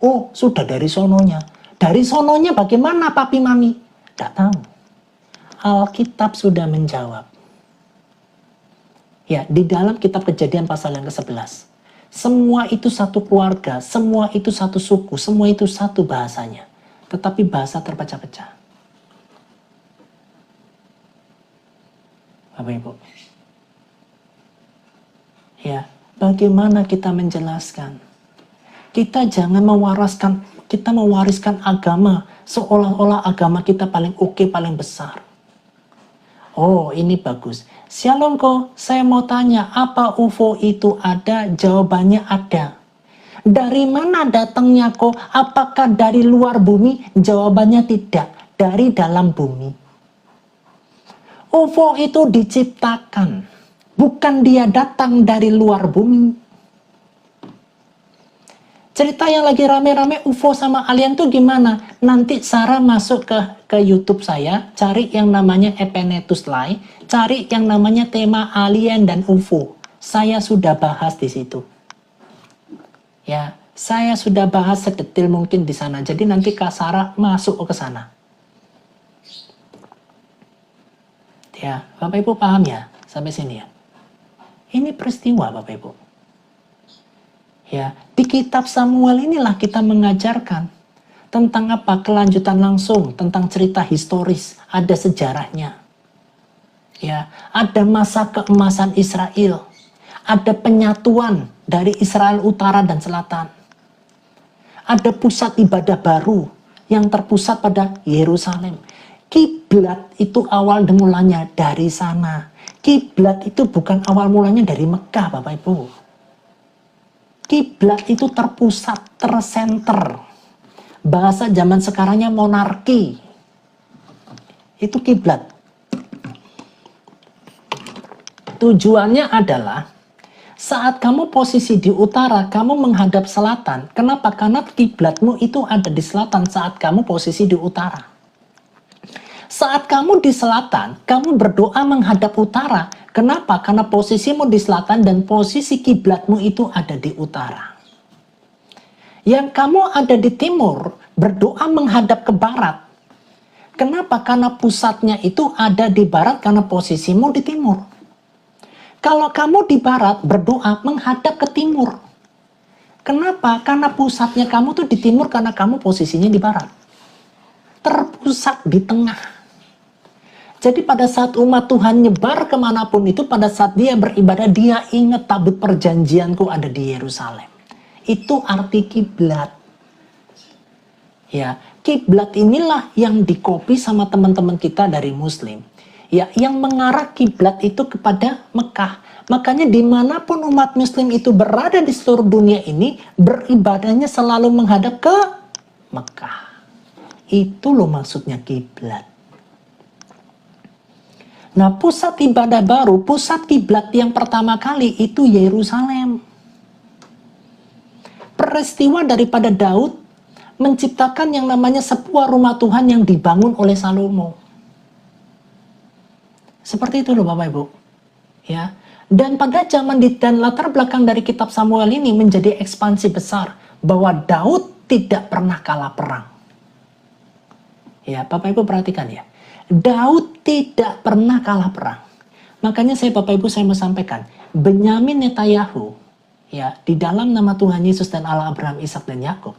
B: Oh, sudah dari sononya. Dari sononya bagaimana, papi, mami? Tidak tahu. Alkitab sudah menjawab. Ya, di dalam kitab Kejadian pasal yang ke-11. Semua itu satu keluarga, semua itu satu suku, semua itu satu bahasanya. Tetapi bahasa terpecah-pecah. Bapak Ibu. Ya, bagaimana kita menjelaskan? Kita jangan mewariskan agama seolah-olah agama kita paling oke, paling besar. Oh, ini bagus. Shalom kok, saya mau tanya, apa UFO itu ada? Jawabannya ada. Dari mana datangnya kok? Apakah dari luar bumi? Jawabannya tidak, dari dalam bumi. UFO itu diciptakan, bukan dia datang dari luar bumi. Cerita yang lagi rame-rame UFO sama alien tuh gimana? Nanti Sarah masuk ke YouTube saya, cari yang namanya Epenetus Live, cari yang namanya tema alien dan UFO. Saya sudah bahas di situ. Ya, saya sudah bahas sedetil mungkin di sana. Jadi nanti Kak Sarah masuk ke sana. Ya, Bapak Ibu paham ya sampai sini ya. Ini peristiwa Bapak Ibu. Ya, di kitab Samuel inilah kita mengajarkan tentang apa? Kelanjutan langsung, tentang cerita historis, ada sejarahnya. Ya, ada masa keemasan Israel, ada penyatuan dari Israel Utara dan Selatan. Ada pusat ibadah baru yang terpusat pada Yerusalem. Kiblat itu awal mulanya dari sana. Kiblat itu bukan awal mulanya dari Mekah, Bapak Ibu. Kiblat itu terpusat, tersenter. Bahasa zaman sekarangnya monarki. Itu kiblat. Tujuannya adalah saat kamu posisi di utara, kamu menghadap selatan. Kenapa? Karena kiblatmu itu ada di selatan saat kamu posisi di utara. Saat kamu di selatan, kamu berdoa menghadap utara. Kenapa? Karena posisimu di selatan dan posisi kiblatmu itu ada di utara. Yang kamu ada di timur, berdoa menghadap ke barat. Kenapa? Karena pusatnya itu ada di barat karena posisimu di timur. Kalau kamu di barat, berdoa menghadap ke timur. Kenapa? Karena pusatnya kamu tuh di timur karena kamu posisinya di barat. Terpusat di tengah. Jadi pada saat umat Tuhan nyebar kemanapun itu, pada saat dia beribadah, dia ingat tabut perjanjianku ada di Yerusalem. Itu arti kiblat. Ya, kiblat inilah yang dikopi sama teman-teman kita dari Muslim. Ya, yang mengarah kiblat itu kepada Mekah. Makanya dimanapun umat Muslim itu berada di seluruh dunia ini, beribadahnya selalu menghadap ke Mekah. Itu loh maksudnya kiblat. Nah, pusat ibadah baru, pusat kiblat yang pertama kali itu Yerusalem. Peristiwa daripada Daud menciptakan yang namanya sebuah rumah Tuhan yang dibangun oleh Salomo. Seperti itu loh Bapak Ibu. Ya. Dan pada zaman dan latar belakang dari kitab Samuel ini menjadi ekspansi besar bahwa Daud tidak pernah kalah perang. Ya, Bapak Ibu perhatikan ya. Daud tidak pernah kalah perang. Makanya Bapak Ibu saya mau sampaikan, Benyamin Netanyahu ya, di dalam nama Tuhan Yesus dan Allah Abraham, Ishak dan Yakub.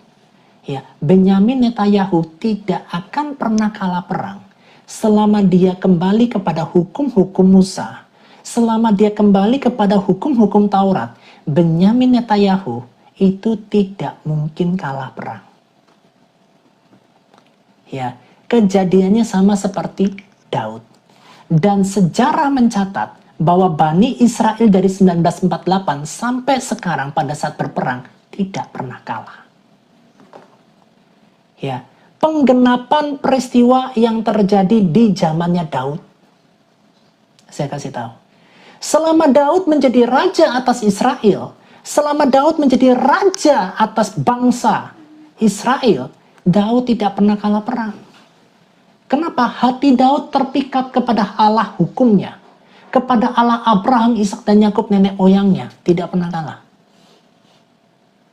B: Ya, Benyamin Netanyahu tidak akan pernah kalah perang selama dia kembali kepada hukum-hukum Musa, selama dia kembali kepada hukum-hukum Taurat. Benyamin Netanyahu itu tidak mungkin kalah perang. Ya, kejadiannya sama seperti Daud. Dan sejarah mencatat bahwa Bani Israel dari 1948 sampai sekarang pada saat berperang tidak pernah kalah. Ya, penggenapan peristiwa yang terjadi di zamannya Daud. Saya kasih tahu. Selama Daud menjadi raja atas Israel, selama Daud menjadi raja atas bangsa Israel, Daud tidak pernah kalah perang. Kenapa? Hati Daud terpikat kepada Allah hukumnya, kepada Allah Abraham, Ishak dan Yakub nenek moyangnya, tidak pernah kalah.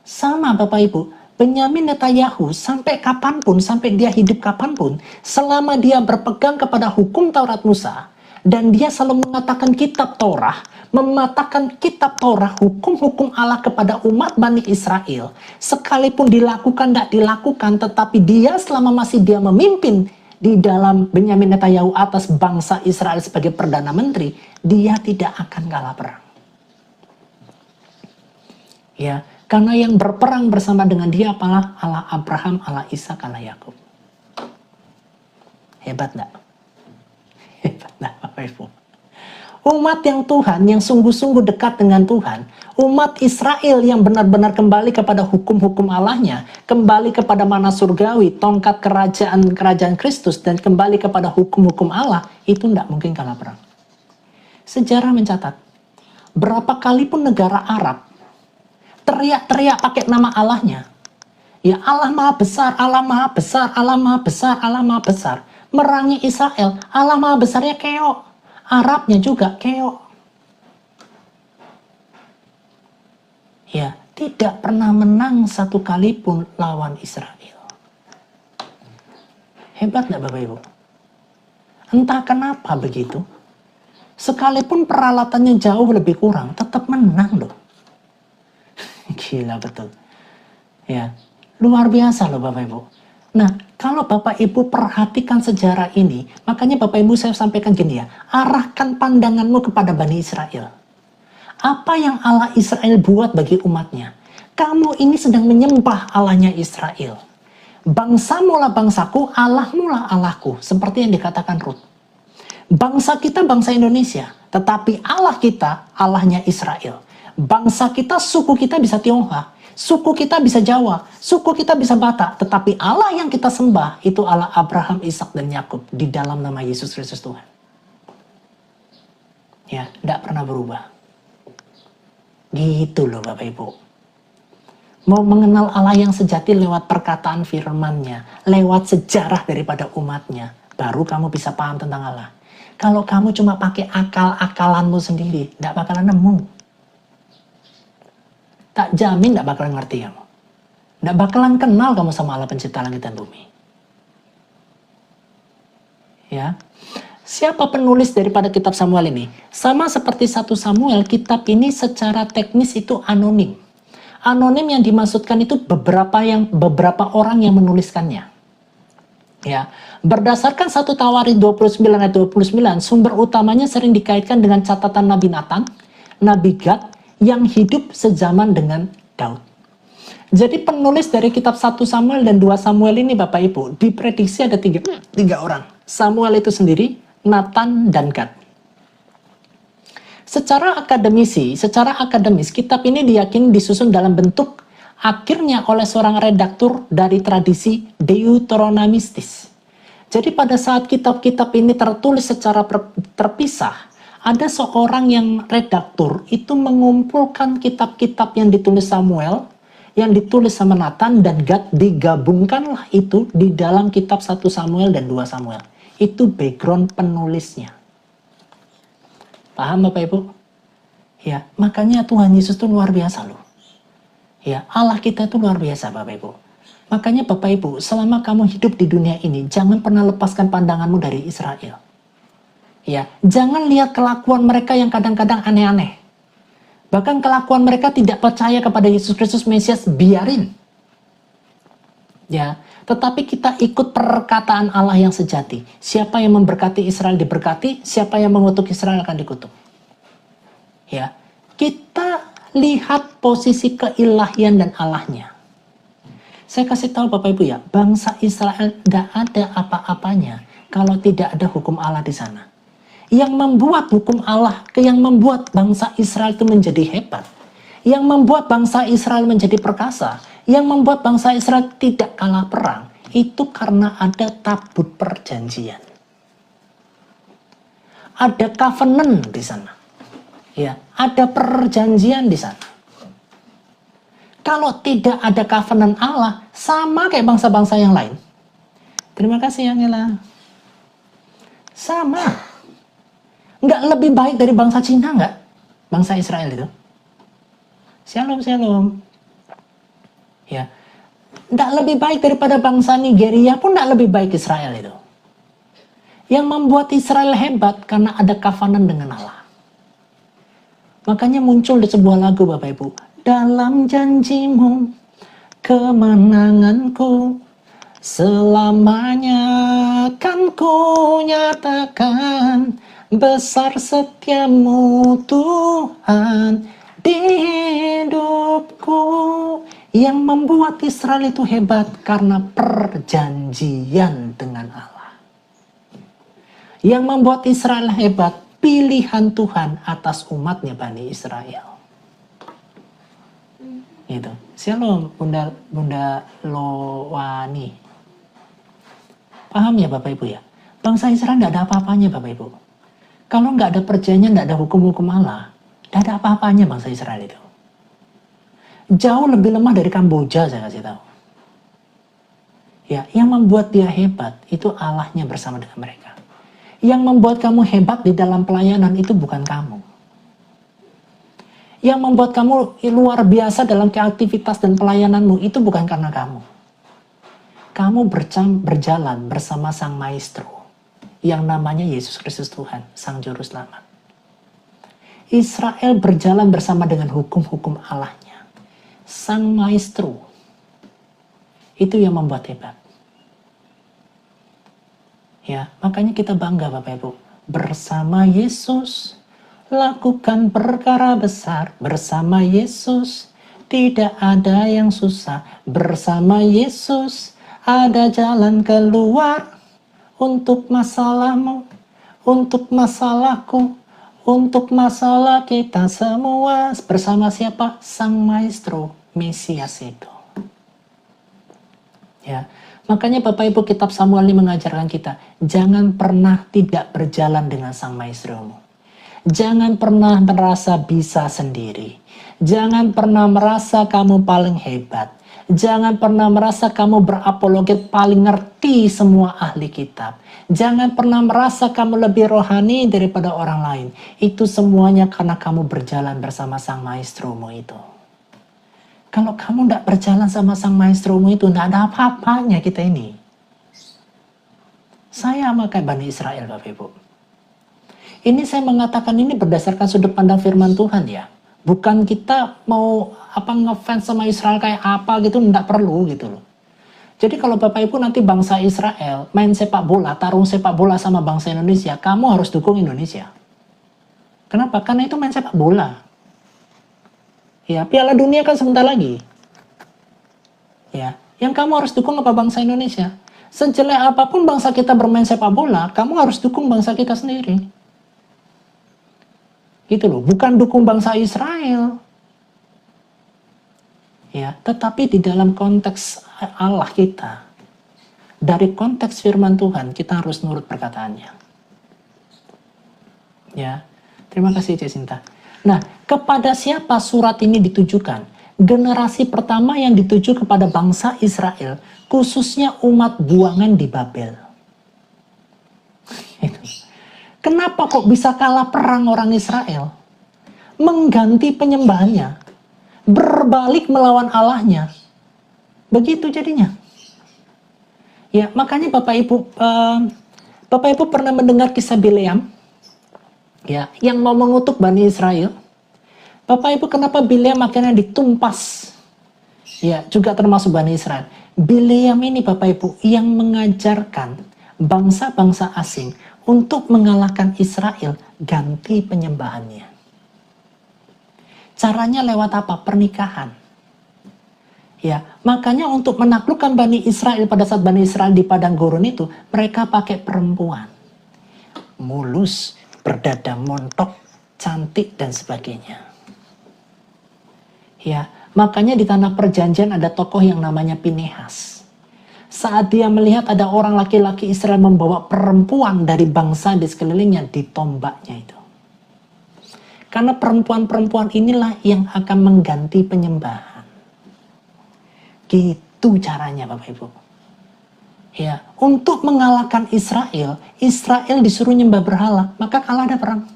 B: Sama Bapak Ibu, Benyamin Netanyahu sampai kapanpun, sampai dia hidup kapanpun, selama dia berpegang kepada hukum Taurat Musa, dan dia selalu mengatakan kitab Torah, mematakan kitab Torah, hukum-hukum Allah kepada umat Bani Israel, sekalipun dilakukan, tidak dilakukan, tetapi dia selama masih dia memimpin di dalam Benyamin Netanyahu atas bangsa Israel sebagai Perdana Menteri, dia tidak akan kalah perang. Ya, karena yang berperang bersama dengan dia apalah Allah Abraham, Allah Ishak, Allah Yakub. Hebat enggak? Hebat enggak Bapak Ibu? Umat yang Tuhan, yang sungguh-sungguh dekat dengan Tuhan, umat Israel yang benar-benar kembali kepada hukum-hukum Allahnya, kembali kepada mana surgawi, tongkat kerajaan Kristus, dan kembali kepada hukum-hukum Allah, itu tidak mungkin kalah perang. Sejarah mencatat, berapa kali pun negara Arab teriak-teriak pakai nama Allahnya, ya Allah Maha Besar, Allah Maha Besar, Allah Maha Besar, Allah Maha Besar, merangi Israel, Allah Maha Besarnya keok, Arabnya juga keok. Ya, tidak pernah menang satu kali pun lawan Israel. Hebat nggak Bapak Ibu? Entah kenapa begitu. Sekalipun peralatannya jauh lebih kurang, tetap menang loh. Gila betul. Ya, luar biasa loh Bapak Ibu. Nah, kalau Bapak Ibu perhatikan sejarah ini, makanya Bapak Ibu saya sampaikan gini ya, arahkan pandanganmu kepada Bani Israel. Apa yang Allah Israel buat bagi umatnya? Kamu ini sedang menyembah Allahnya Israel. Bangsamu lah bangsaku, Allahmu lah Allahku. Seperti yang dikatakan Rut. Bangsa kita bangsa Indonesia, tetapi Allah kita Allahnya Israel. Bangsa kita, suku kita bisa Tionghoa, suku kita bisa Jawa, suku kita bisa Batak, tetapi Allah yang kita sembah itu Allah Abraham, Ishak dan Yakub di dalam nama Yesus Kristus Tuhan. Ya, tidak pernah berubah. Gitu loh Bapak Ibu. Mau mengenal Allah yang sejati lewat perkataan firman-Nya, lewat sejarah daripada umatnya, baru kamu bisa paham tentang Allah. Kalau kamu cuma pakai akal-akalanmu sendiri, tidak bakalan nemu. Tak jamin tidak bakalan ngerti kamu. Tidak bakalan kenal kamu sama Allah pencipta langit dan bumi. Ya. Siapa penulis daripada kitab Samuel ini? Sama seperti 1 Samuel, kitab ini secara teknis itu anonim. Anonim yang dimaksudkan itu beberapa orang yang menuliskannya. Ya, berdasarkan 1 Tawarik 29 ayat 29, sumber utamanya sering dikaitkan dengan catatan Nabi Nathan, Nabi Gad yang hidup sezaman dengan Daud. Jadi penulis dari kitab 1 Samuel dan 2 Samuel ini Bapak Ibu, diprediksi ada tiga orang. Samuel itu sendiri, Nathan dan Gad. Secara akademis, kitab ini diyakini disusun dalam bentuk akhirnya oleh seorang redaktur dari tradisi Deuteronomistis. Jadi pada saat kitab-kitab ini tertulis secara terpisah, ada seorang yang redaktur itu mengumpulkan kitab-kitab yang ditulis Samuel, yang ditulis sama Nathan dan Gad, digabungkanlah itu di dalam kitab 1 Samuel dan 2 Samuel. Itu background penulisnya. Paham Bapak Ibu? Ya, makanya Tuhan Yesus itu luar biasa loh. Ya, Allah kita itu luar biasa Bapak Ibu. Makanya Bapak Ibu, selama kamu hidup di dunia ini, jangan pernah lepaskan pandanganmu dari Israel. Ya, jangan lihat kelakuan mereka yang kadang-kadang aneh-aneh. Bahkan kelakuan mereka tidak percaya kepada Yesus Kristus Mesias, biarin. Ya, tetapi kita ikut perkataan Allah yang sejati. Siapa yang memberkati Israel diberkati, siapa yang mengutuk Israel akan dikutuk. Ya, kita lihat posisi keilahian dan Allahnya. Saya kasih tahu Bapak Ibu ya, bangsa Israel tidak ada apa-apanya kalau tidak ada hukum Allah di sana. Yang membuat hukum Allah, yang membuat bangsa Israel itu menjadi hebat, yang membuat bangsa Israel menjadi perkasa, yang membuat bangsa Israel tidak kalah perang, itu karena ada tabut perjanjian. Ada covenant di sana. Ya, ada perjanjian di sana. Kalau tidak ada covenant Allah, sama kayak bangsa-bangsa yang lain. Terima kasih Angela. Sama. Nggak lebih baik dari bangsa Cina nggak? Bangsa Israel itu. Shalom, shalom. Ya. Nggak lebih baik daripada bangsa Nigeria pun nggak lebih baik Israel itu. Yang membuat Israel hebat karena ada covenant dengan Allah. Makanya muncul di sebuah lagu Bapak Ibu. Dalam janjimu, kemenanganku, selamanya kan ku nyatakan, besar setiamu Tuhan di hidupku. Yang membuat Israel itu hebat karena perjanjian dengan Allah. Yang membuat Israel hebat, pilihan Tuhan atas umatnya Bani Israel. Gitu. Shalom Bunda Lowani. Paham ya Bapak Ibu ya? Bangsa Israel tidak ada apa-apanya Bapak Ibu. Kalau nggak ada perjanjian, tidak ada hukum-hukum Allah, tidak ada apa-apanya bangsa Israel itu. Jauh lebih lemah dari Kamboja, saya kasih tahu. Ya, yang membuat dia hebat itu Allahnya bersama dengan mereka. Yang membuat kamu hebat di dalam pelayanan itu bukan kamu. Yang membuat kamu luar biasa dalam aktivitas dan pelayananmu itu bukan karena kamu. Kamu berjalan bersama Sang Maestro yang namanya Yesus Kristus Tuhan, Sang Juru Selamat. Israel berjalan bersama dengan hukum-hukum Allahnya. Sang Maestro. Itu yang membuat hebat. Ya, makanya kita bangga Bapak Ibu. Bersama Yesus, lakukan perkara besar. Bersama Yesus, tidak ada yang susah. Bersama Yesus, ada jalan keluar. Untuk masalahmu, untuk masalahku, untuk masalah kita semua. Bersama siapa? Sang Maestro, Mesias itu. Ya, makanya Bapak Ibu kitab Samuel ini mengajarkan kita, jangan pernah tidak berjalan dengan Sang Maestromu. Jangan pernah merasa bisa sendiri. Jangan pernah merasa kamu paling hebat. Jangan pernah merasa kamu berapologet paling ngerti semua ahli kitab. Jangan pernah merasa kamu lebih rohani daripada orang lain. Itu semuanya karena kamu berjalan bersama Sang Maestromu itu. Kalau kamu tidak berjalan sama Sang Maestromu itu, tidak ada apa-apanya kita ini. Saya sama kayak Bani Israel, Bapak Ibu. Ini saya mengatakan ini berdasarkan sudut pandang firman Tuhan ya. Bukan kita mau ngefans sama Israel kayak apa gitu, tidak perlu gitu loh. Jadi kalau Bapak Ibu nanti bangsa Israel main sepak bola, tarung sepak bola sama bangsa Indonesia, kamu harus dukung Indonesia. Kenapa? Karena itu main sepak bola. Ya, Piala Dunia kan sebentar lagi. Ya, yang kamu harus dukung apa bangsa Indonesia? Sejelek apapun bangsa kita bermain sepak bola, kamu harus dukung bangsa kita sendiri. Gitu loh, bukan dukung bangsa Israel. Ya, tetapi di dalam konteks Allah kita, dari konteks firman Tuhan, kita harus nurut perkataannya. Ya, terima kasih Jacinta. Nah, kepada siapa surat ini ditujukan? Generasi pertama yang dituju kepada bangsa Israel, khususnya umat buangan di Babel. Kenapa kok bisa kalah perang orang Israel? Mengganti penyembahannya, berbalik melawan Allahnya. Begitu jadinya. Ya, makanya Bapak Ibu pernah mendengar kisah Bileam? Ya, yang mau mengutuk Bani Israel. Bapak Ibu, kenapa Bileam akhirnya ditumpas? Ya, juga termasuk Bani Israel. Bileam ini Bapak Ibu yang mengajarkan bangsa-bangsa asing untuk mengalahkan Israel, ganti penyembahannya. Caranya lewat apa? Pernikahan. Ya, makanya untuk menaklukkan Bani Israel pada saat Bani Israel di padang gurun itu, mereka pakai perempuan. Mulus, berdada montok, cantik dan sebagainya. Ya, makanya di tanah perjanjian ada tokoh yang namanya Pinehas. Saat dia melihat ada orang laki-laki Israel membawa perempuan dari bangsa di sekelilingnya, ditombaknya itu. Karena perempuan-perempuan inilah yang akan mengganti penyembahan. Gitu caranya Bapak Ibu. Ya, untuk mengalahkan Israel, Israel disuruh nyembah berhala, maka kalah ada perang.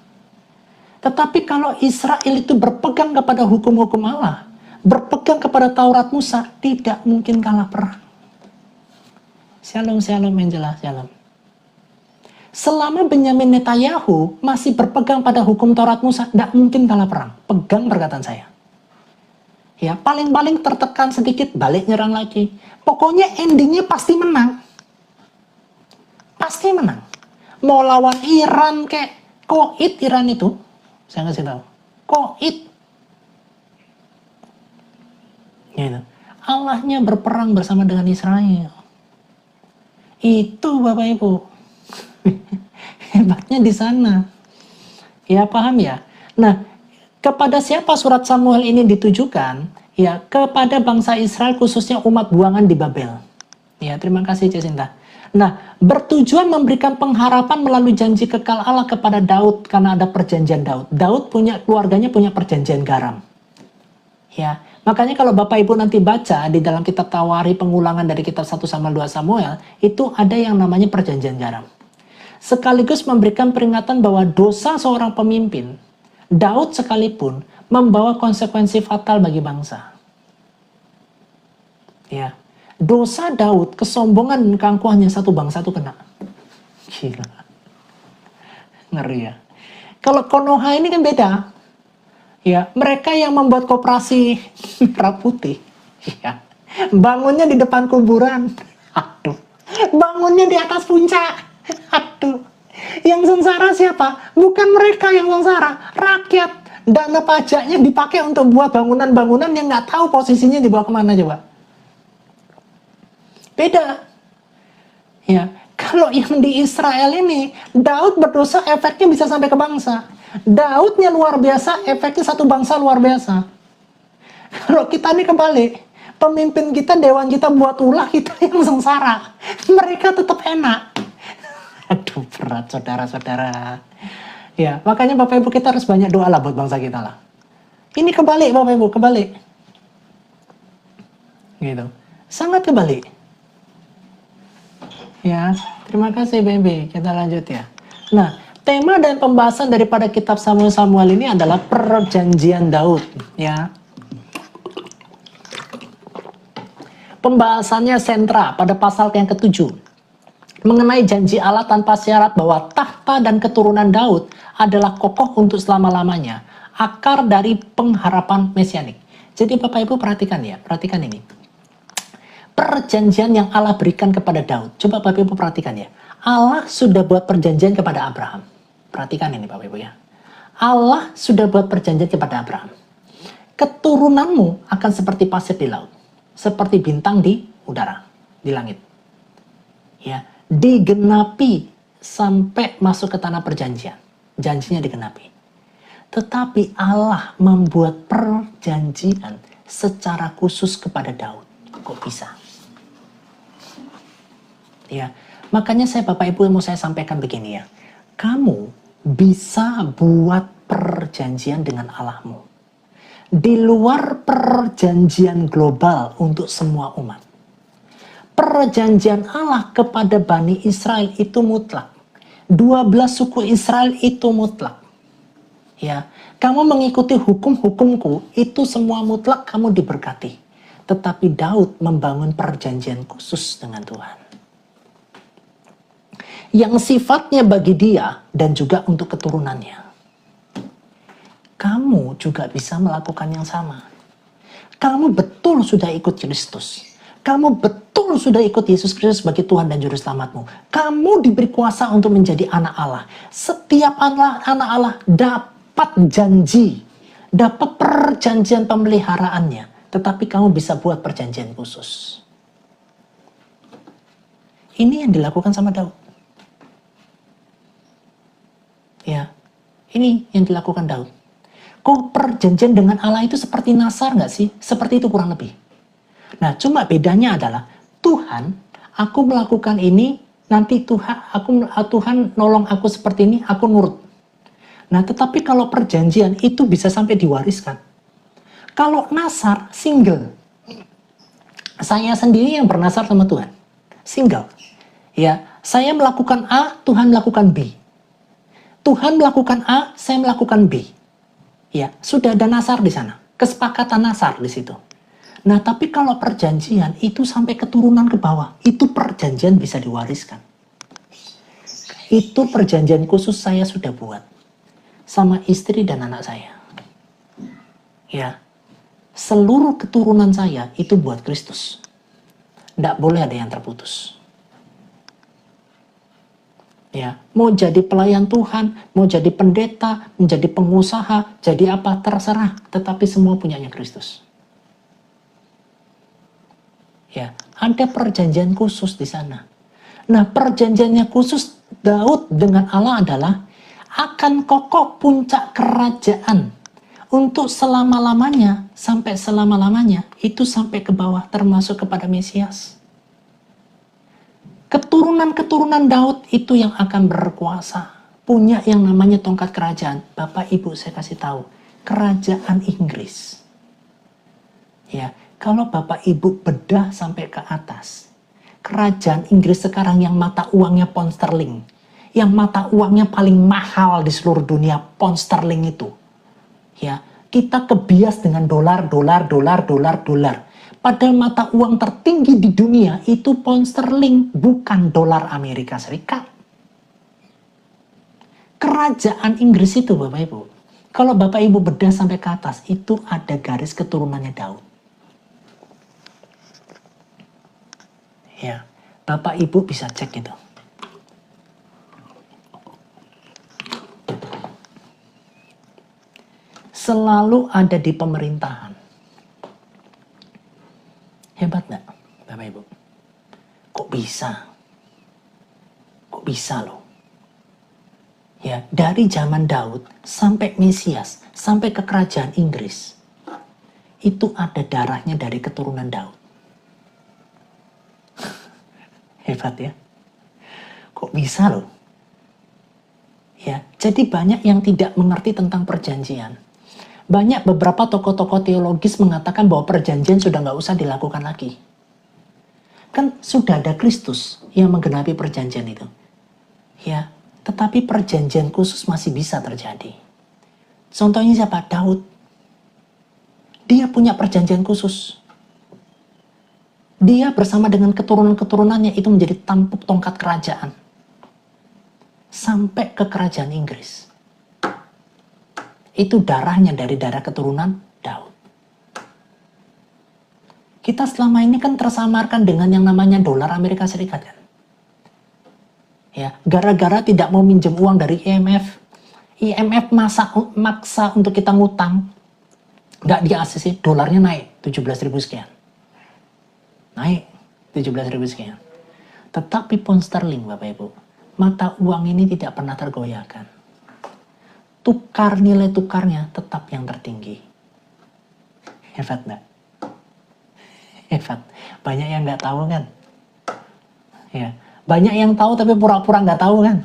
B: Tetapi kalau Israel itu berpegang kepada hukum-hukum Allah, berpegang kepada Taurat Musa, tidak mungkin kalah perang. Shalom, shalom Angela, shalom. Selama Benyamin Netanyahu masih berpegang pada hukum Taurat Musa, tidak mungkin kalah perang. Pegang perkataan saya. Ya, paling-paling tertekan sedikit, balik nyerang lagi. Pokoknya endingnya pasti menang. Pasti menang. Mau lawan Iran kayak Koit Iran itu, saya ngasih tahu. Koit. Ya, Allahnya berperang bersama dengan Israel. Itu Bapak Ibu. Hebatnya di sana. Ya, paham ya? Nah, kepada siapa surat Samuel ini ditujukan? Ya, kepada bangsa Israel, khususnya umat buangan di Babel. Ya, terima kasih Jacinta. Nah, bertujuan memberikan pengharapan melalui janji kekal Allah kepada Daud karena ada perjanjian Daud. Daud keluarganya punya perjanjian garam. Ya, makanya kalau Bapak Ibu nanti baca di dalam kitab Tawari pengulangan dari kitab 1 Samuel 2 Samuel, itu ada yang namanya perjanjian garam. Sekaligus memberikan peringatan bahwa dosa seorang pemimpin, Daud sekalipun, membawa konsekuensi fatal bagi bangsa. Ya, dosa Daud, kesombongan dan keangkuhannya satu bangsa itu kena. Gila. Ngeri ya. Kalau Konoha ini kan beda. Ya, mereka yang membuat koperasi merah putih, ya, bangunnya di depan kuburan, aduh, bangunnya di atas puncak, aduh. Yang sengsara siapa? Bukan mereka yang sengsara, rakyat. Dana pajaknya dipakai untuk buat bangunan-bangunan yang nggak tahu posisinya dibawa kemana coba. Beda. Ya, kalau yang di Israel ini, Daud berdosa efeknya bisa sampai ke bangsa. Daudnya luar biasa, efeknya satu bangsa luar biasa. Kalau kita ini kebalik, pemimpin kita, dewan kita buat ulah, kita yang sengsara. Mereka tetap enak. Aduh, berat saudara-saudara. Ya, makanya Bapak Ibu kita harus banyak doa lah buat bangsa kita lah. Ini kebalik Bapak Ibu, kebalik. Gitu. Sangat kebalik. Ya, terima kasih Baby. Kita lanjut ya. Nah, tema dan pembahasan daripada kitab Samuel ini adalah perjanjian Daud, ya. Pembahasannya sentra pada pasal yang ke-7 mengenai janji Allah tanpa syarat bahwa tahta dan keturunan Daud adalah kokoh untuk selama-lamanya, akar dari pengharapan mesianik. Jadi Bapak Ibu perhatikan ya, perhatikan ini. Perjanjian yang Allah berikan kepada Daud. Coba Bapak Ibu perhatikan ya. Allah sudah buat perjanjian kepada Abraham. Perhatikan ini Bapak Ibu ya. Allah sudah buat perjanjian kepada Abraham. Keturunanmu akan seperti pasir di laut, seperti bintang di udara, di langit. Ya, digenapi sampai masuk ke tanah perjanjian. Janjinya digenapi. Tetapi Allah membuat perjanjian secara khusus kepada Daud. Kok bisa? Ya, makanya saya Bapak Ibu mau saya sampaikan begini ya. Kamu bisa buat perjanjian dengan Allahmu. Di luar perjanjian global untuk semua umat. Perjanjian Allah kepada Bani Israel itu mutlak. 12 suku Israel itu mutlak. Ya, kamu mengikuti hukum-hukumku, itu semua mutlak kamu diberkati. Tetapi Daud membangun perjanjian khusus dengan Tuhan. Yang sifatnya bagi dia dan juga untuk keturunannya. Kamu juga bisa melakukan yang sama. Kamu betul sudah ikut Kristus. Kamu betul sudah ikut Yesus Kristus sebagai Tuhan dan Juru Selamatmu. Kamu diberi kuasa untuk menjadi anak Allah. Setiap anak Allah dapat janji. Dapat perjanjian pemeliharaannya. Tetapi kamu bisa buat perjanjian khusus. Ini yang dilakukan sama Daud. Ya, ini yang dilakukan Daud. Kok perjanjian dengan Allah itu seperti Nasar nggak sih? Seperti itu kurang lebih. Nah, cuma bedanya adalah Tuhan, aku melakukan ini, nanti Tuhan nolong aku seperti ini, aku nurut. Nah, tetapi kalau perjanjian itu bisa sampai diwariskan. Kalau Nasar, single. Saya sendiri yang bernasar sama Tuhan. Single. Ya, saya melakukan A, Tuhan melakukan B. Tuhan melakukan A, saya melakukan B. Ya, sudah ada nasar di sana. Kesepakatan nasar di situ. Nah, tapi kalau perjanjian itu sampai keturunan ke bawah, itu perjanjian bisa diwariskan. Itu perjanjian khusus saya sudah buat sama istri dan anak saya. Ya. Seluruh keturunan saya itu buat Kristus. Tidak boleh ada yang terputus. Ya, mau jadi pelayan Tuhan, mau jadi pendeta, menjadi pengusaha, jadi apa terserah, tetapi semua punyanya Kristus. Ya, ada perjanjian khusus di sana. Nah, perjanjiannya khusus Daud dengan Allah adalah akan kokoh puncak kerajaan untuk selama-lamanya, sampai selama-lamanya, itu sampai ke bawah termasuk kepada Mesias. Keturunan-keturunan Daud itu yang akan berkuasa. Punya yang namanya tongkat kerajaan. Bapak Ibu saya kasih tahu. Kerajaan Inggris. Ya, kalau Bapak Ibu bedah sampai ke atas. Kerajaan Inggris sekarang yang mata uangnya pound sterling. Yang mata uangnya paling mahal di seluruh dunia, pound sterling itu. Ya, kita kebias dengan dolar. Padahal mata uang tertinggi di dunia itu pound sterling, bukan dolar Amerika Serikat. Kerajaan Inggris itu Bapak Ibu, Kalau Bapak Ibu bedah sampai ke atas, itu ada garis keturunannya Daud. Ya, Bapak Ibu bisa cek itu. Selalu ada di pemerintahan. Hebat nggak, Bapak Ibu? Kok bisa? Kok bisa loh? Ya, dari zaman Daud sampai Mesias, sampai ke kerajaan Inggris, itu ada darahnya dari keturunan Daud. Hebat ya? Kok bisa loh? Ya, jadi banyak yang tidak mengerti tentang perjanjian. Banyak beberapa tokoh-tokoh teologis mengatakan bahwa perjanjian sudah nggak usah dilakukan lagi. Kan sudah ada Kristus yang menggenapi perjanjian itu. Ya, tetapi perjanjian khusus masih bisa terjadi. Contohnya siapa? Daud. Dia punya perjanjian khusus. Dia bersama dengan keturunan-keturunannya itu menjadi tampuk tongkat kerajaan. Sampai ke kerajaan Inggris. Itu darahnya dari darah keturunan Daud. Kita selama ini kan tersamarkan dengan yang namanya dolar Amerika Serikat kan. Ya, gara-gara tidak mau minjem uang dari IMF. IMF maksa untuk kita ngutang. Nggak di-ACC, dolarnya naik 17.000 sekian. Naik 17.000 sekian. Tetapi pound sterling, Bapak Ibu, mata uang ini tidak pernah tergoyahkan. Nilai tukarnya tetap yang tertinggi. Hebat nggak? Hebat. Banyak yang nggak tahu kan? Ya. Banyak yang tahu tapi pura-pura nggak tahu kan?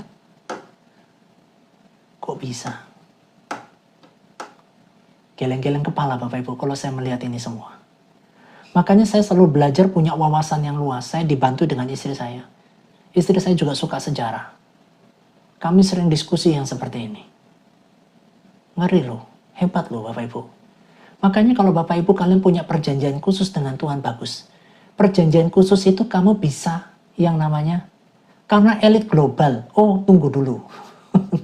B: Kok bisa? Geleng-geleng kepala Bapak Ibu kalau saya melihat ini semua. Makanya saya selalu belajar punya wawasan yang luas. Saya dibantu dengan istri saya. Istri saya juga suka sejarah. Kami sering diskusi yang seperti ini. Ngeri loh, hebat loh Bapak Ibu. Makanya kalau Bapak Ibu kalian punya perjanjian khusus dengan Tuhan, bagus. Perjanjian khusus itu kamu bisa yang namanya karena elit global. Oh, tunggu dulu.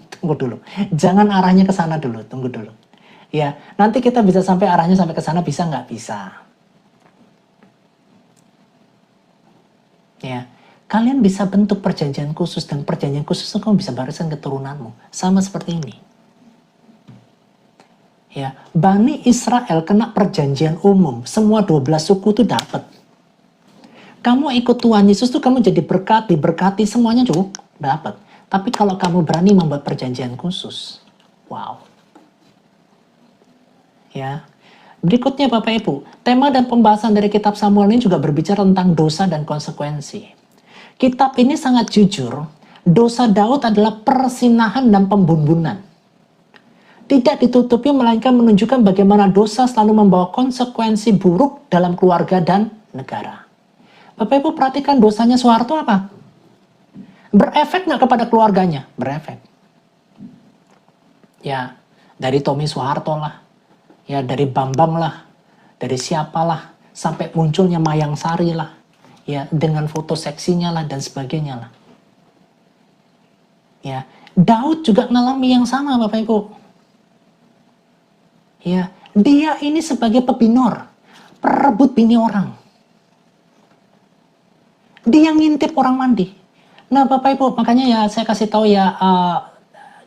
B: Tunggu dulu. Jangan arahnya ke sana dulu, tunggu dulu. Ya, nanti kita bisa sampai arahnya sampai ke sana, bisa nggak? Bisa. Ya, kalian bisa bentuk perjanjian khusus dan perjanjian khusus itu kamu bisa barisan keturunanmu. Sama seperti ini. Ya, Bani Israel kena perjanjian umum. Semua 12 suku itu dapat. Kamu ikut Tuhan Yesus tuh kamu jadi berkat, diberkati, semuanya cukup dapat. Tapi kalau kamu berani membuat perjanjian khusus, wow. Ya. Berikutnya Bapak Ibu, tema dan pembahasan dari kitab Samuel ini juga berbicara tentang dosa dan konsekuensi. Kitab ini sangat jujur, dosa Daud adalah persinahan dan pembumbunan. Tidak ditutupi melainkan menunjukkan bagaimana dosa selalu membawa konsekuensi buruk dalam keluarga dan negara. Bapak Ibu perhatikan dosanya Soeharto apa? Berefek nggak kepada keluarganya? Berefek. Ya, dari Tommy Soeharto lah. Ya, dari Bambang lah. Dari siapalah. Sampai munculnya Mayang Sari lah. Ya, dengan foto seksinya lah dan sebagainya lah. Ya, Daud juga ngalami yang sama Bapak Ibu. Ya, dia ini sebagai pebinor. Perebut bini orang. Dia ngintip orang mandi. Nah Bapak Ibu, makanya ya saya kasih tahu ya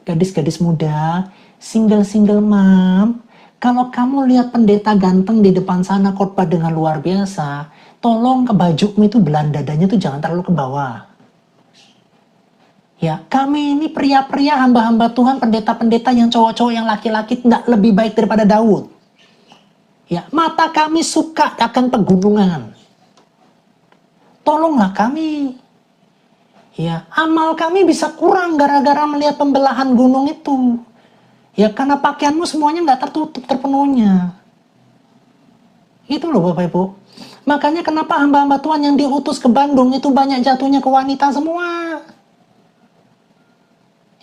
B: gadis-gadis muda, single mom, kalau kamu lihat pendeta ganteng di depan sana khotbah dengan luar biasa, tolong ke bajumu itu belan dadanya tuh jangan terlalu ke bawah. Ya, kami ini pria-pria hamba-hamba Tuhan, pendeta-pendeta yang cowok-cowok yang laki-laki tidak lebih baik daripada Daud. Ya, mata kami suka akan pegunungan. Tolonglah kami. Ya, amal kami bisa kurang gara-gara melihat pembelahan gunung itu. Ya, karena pakaianmu semuanya nggak tertutup terpenuhnya. Itu loh Bapak Ibu. Makanya kenapa hamba-hamba Tuhan yang diutus ke Bandung itu banyak jatuhnya ke wanita semua.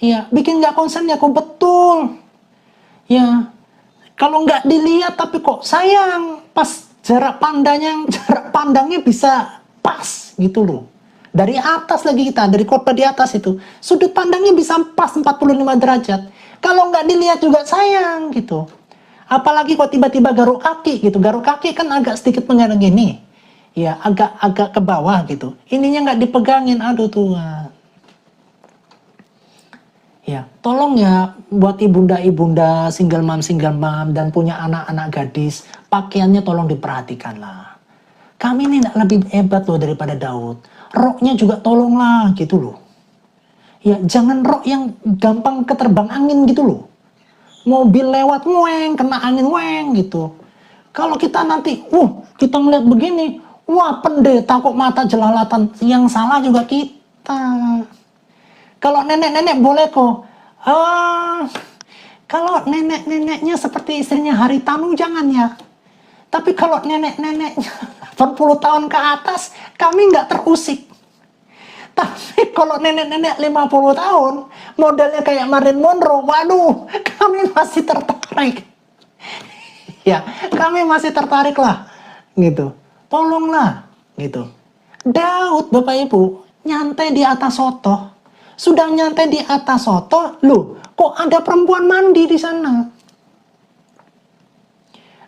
B: Ya, bikin nggak konsen ya kok betul. Ya, kalau nggak dilihat tapi kok sayang pas jarak pandangnya bisa pas gitu loh. Dari atas lagi kita, dari khotbah di atas itu. Sudut pandangnya bisa pas 45 derajat. Kalau nggak dilihat juga sayang gitu. Apalagi kok tiba-tiba garuk kaki gitu. Garuk kaki kan agak sedikit mengarah gini. Ya, agak ke bawah gitu. Ininya nggak dipegangin, aduh Tuhan. Ya, tolong ya buat ibunda-ibunda, single mom dan punya anak-anak gadis, pakaiannya tolong diperhatikan lah. Kami ini tidak lebih hebat loh daripada Daud. Roknya juga tolonglah gitu loh. Ya, jangan rok yang gampang keterbang angin gitu loh. Mobil lewat, weng, kena angin, weng gitu. Kalau kita nanti, kita ngeliat begini, wah pendeta kok mata jelalatan, yang salah juga kita. Kalau nenek-nenek boleh kok. Kalau nenek-neneknya seperti istrinya Haritanu jangan ya. Tapi kalau nenek-neneknya 80 tahun ke atas, kami nggak terusik. Tapi kalau nenek-nenek 50 tahun, modelnya kayak Marilyn Monroe, waduh, kami masih tertarik. Ya, kami masih tertarik lah. Gitu. Tolonglah. Gitu. Daud, Bapak Ibu, nyantai di atas soto. Sudah nyantai di atas soto, loh, kok ada perempuan mandi di sana?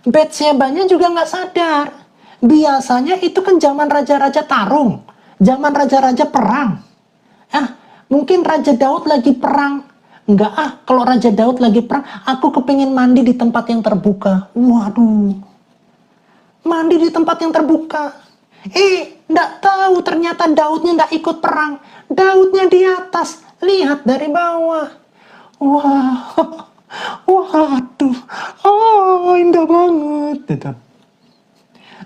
B: Batsyeba-nya juga nggak sadar. Biasanya itu kan zaman raja-raja tarung, zaman raja-raja perang. Mungkin Raja Daud lagi perang. Enggak kalau Raja Daud lagi perang, aku kepingin mandi di tempat yang terbuka. Waduh, mandi di tempat yang terbuka. Nggak tahu ternyata Daudnya nggak ikut perang. Daudnya di atas, lihat dari bawah. Wah, waduh, indah banget. Gitu.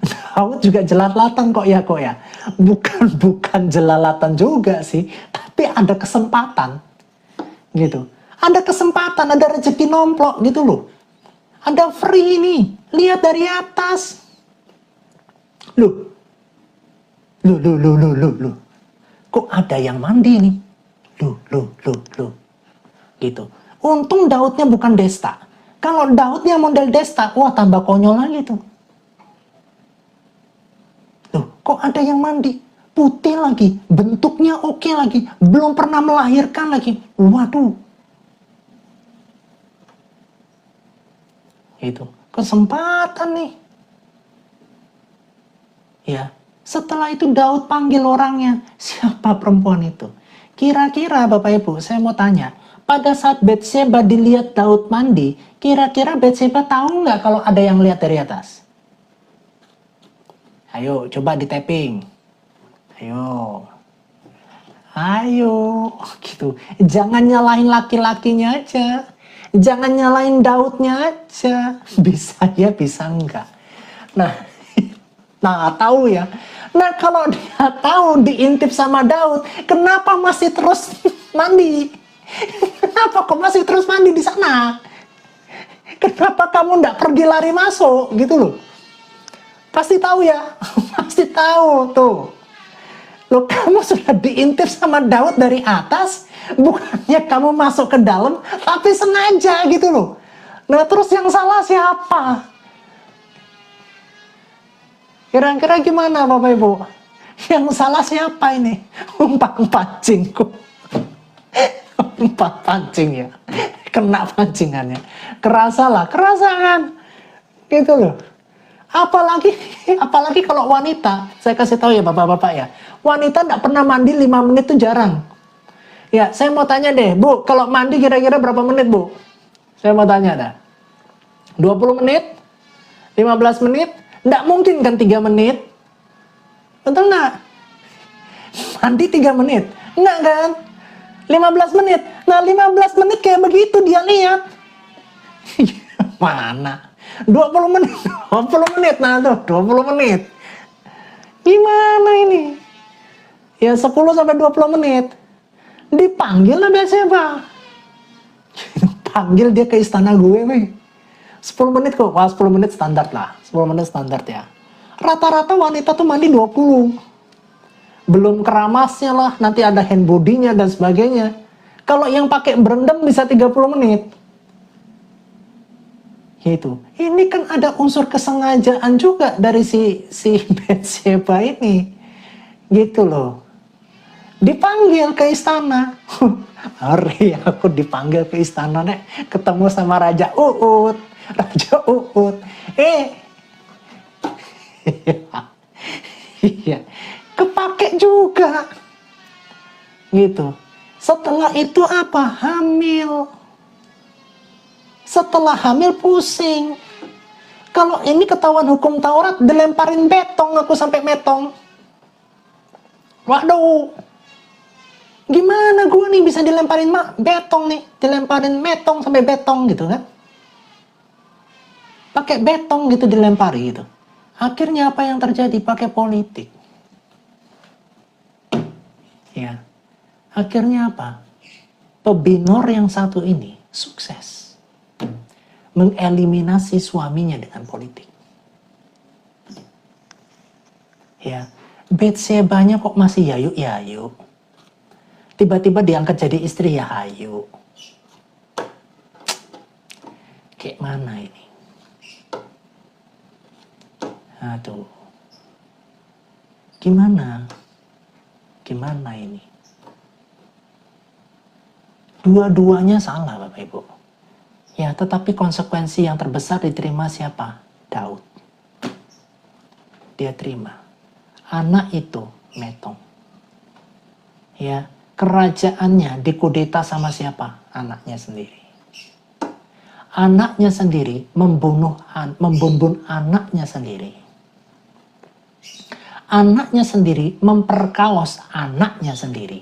B: Daud juga jelalatan kok ya. Bukan jelalatan juga sih, tapi ada kesempatan. Gitu. Ada kesempatan, ada rezeki nomplok gitu loh. Ada free nih, lihat dari atas. Loh. Kok ada yang mandi nih? Loh. Gitu. Untung Daudnya bukan Desta. Kalau Daudnya model Desta, wah tambah konyol lagi tuh. Loh, kok ada yang mandi? Putih lagi, bentuknya oke lagi, belum pernah melahirkan lagi. Waduh. Itu kesempatan nih. Ya. Setelah itu Daud panggil orangnya. Siapa perempuan itu? Kira-kira Bapak Ibu, saya mau tanya. Pada saat Batsyeba dilihat Daud mandi, kira-kira Batsyeba tahu nggak kalau ada yang lihat dari atas? Ayo, coba di tapping. Ayo, gitu. Jangan nyalahin laki-lakinya aja. Jangan nyalahin Daudnya aja. Bisa ya, bisa enggak. Nah, tahu ya. Nah, kalau dia tahu diintip sama Daud, kenapa masih terus mandi? Kenapa kok masih terus mandi di sana? Kenapa kamu nggak pergi lari masuk gitu loh? Pasti tahu ya, pasti tahu tuh. Loh, kamu sudah diintip sama Daud dari atas, bukannya kamu masuk ke dalam, tapi sengaja gitu loh. Nah, terus yang salah siapa? Kira-kira gimana Bapak Ibu? Yang salah siapa ini? Umpan pancingku. Umpan pancing ya. Kena pancingannya. Kerasa kan? Gitu loh. Apalagi kalau wanita. Saya kasih tahu ya Bapak-Bapak ya. Wanita nggak pernah mandi 5 menit itu jarang. Ya, saya mau tanya deh, Bu. Kalau mandi kira-kira berapa menit, Bu? Saya mau tanya dah. 20 menit? 15 menit? Nggak mungkin kan 3 menit? Betul nggak? Mandi 3 menit? Nggak kan? 15 menit? Nah 15 menit kayak begitu dia lihat. Mana? 20 menit? 20 menit? Nah tuh 20 menit. Gimana ini? Ya 10-20 menit. Dipanggil lah Batsyeba. Panggil dia ke istana gue weh. 10 menit kok, wah 10 menit standar lah. 10 menit standar ya. Rata-rata wanita tuh mandi 20. Belum keramasnya lah, nanti ada hand body-nya dan sebagainya. Kalau yang pakai berendam bisa 30 menit. Gitu. Ini kan ada unsur kesengajaan juga dari si Batsyeba ini. Gitu loh. dipanggil ke istana. Hari aku dipanggil ke istana nek, ketemu sama Raja Uut. Raja Uut. Iya, kepake juga. Gitu. Setelah itu apa? Hamil. Setelah hamil pusing. Kalau ini ketahuan hukum Taurat, dilemparin betong aku sampai metong. Waduh. Gimana gue nih bisa dilemparin betong nih? Dilemparin metong sampai betong gitu kan? Pakai betong gitu dilempari gitu. Akhirnya apa yang terjadi? Pakai politik. Ya. Akhirnya apa? Pebinor yang satu ini sukses mengeliminasi suaminya dengan politik. Ya, Betsebanya kok masih yayu-yayu. Tiba-tiba diangkat jadi istri ya hayu. Kayak mana ini? Aduh. Gimana? Gimana ini? Dua-duanya salah Bapak Ibu. Ya, tetapi konsekuensi yang terbesar diterima siapa? Daud. Dia terima. Anak itu metong. Ya, kerajaannya dikudeta sama siapa? Anaknya sendiri. Anaknya sendiri membunuh anaknya sendiri. Anaknya sendiri memperkaos anaknya sendiri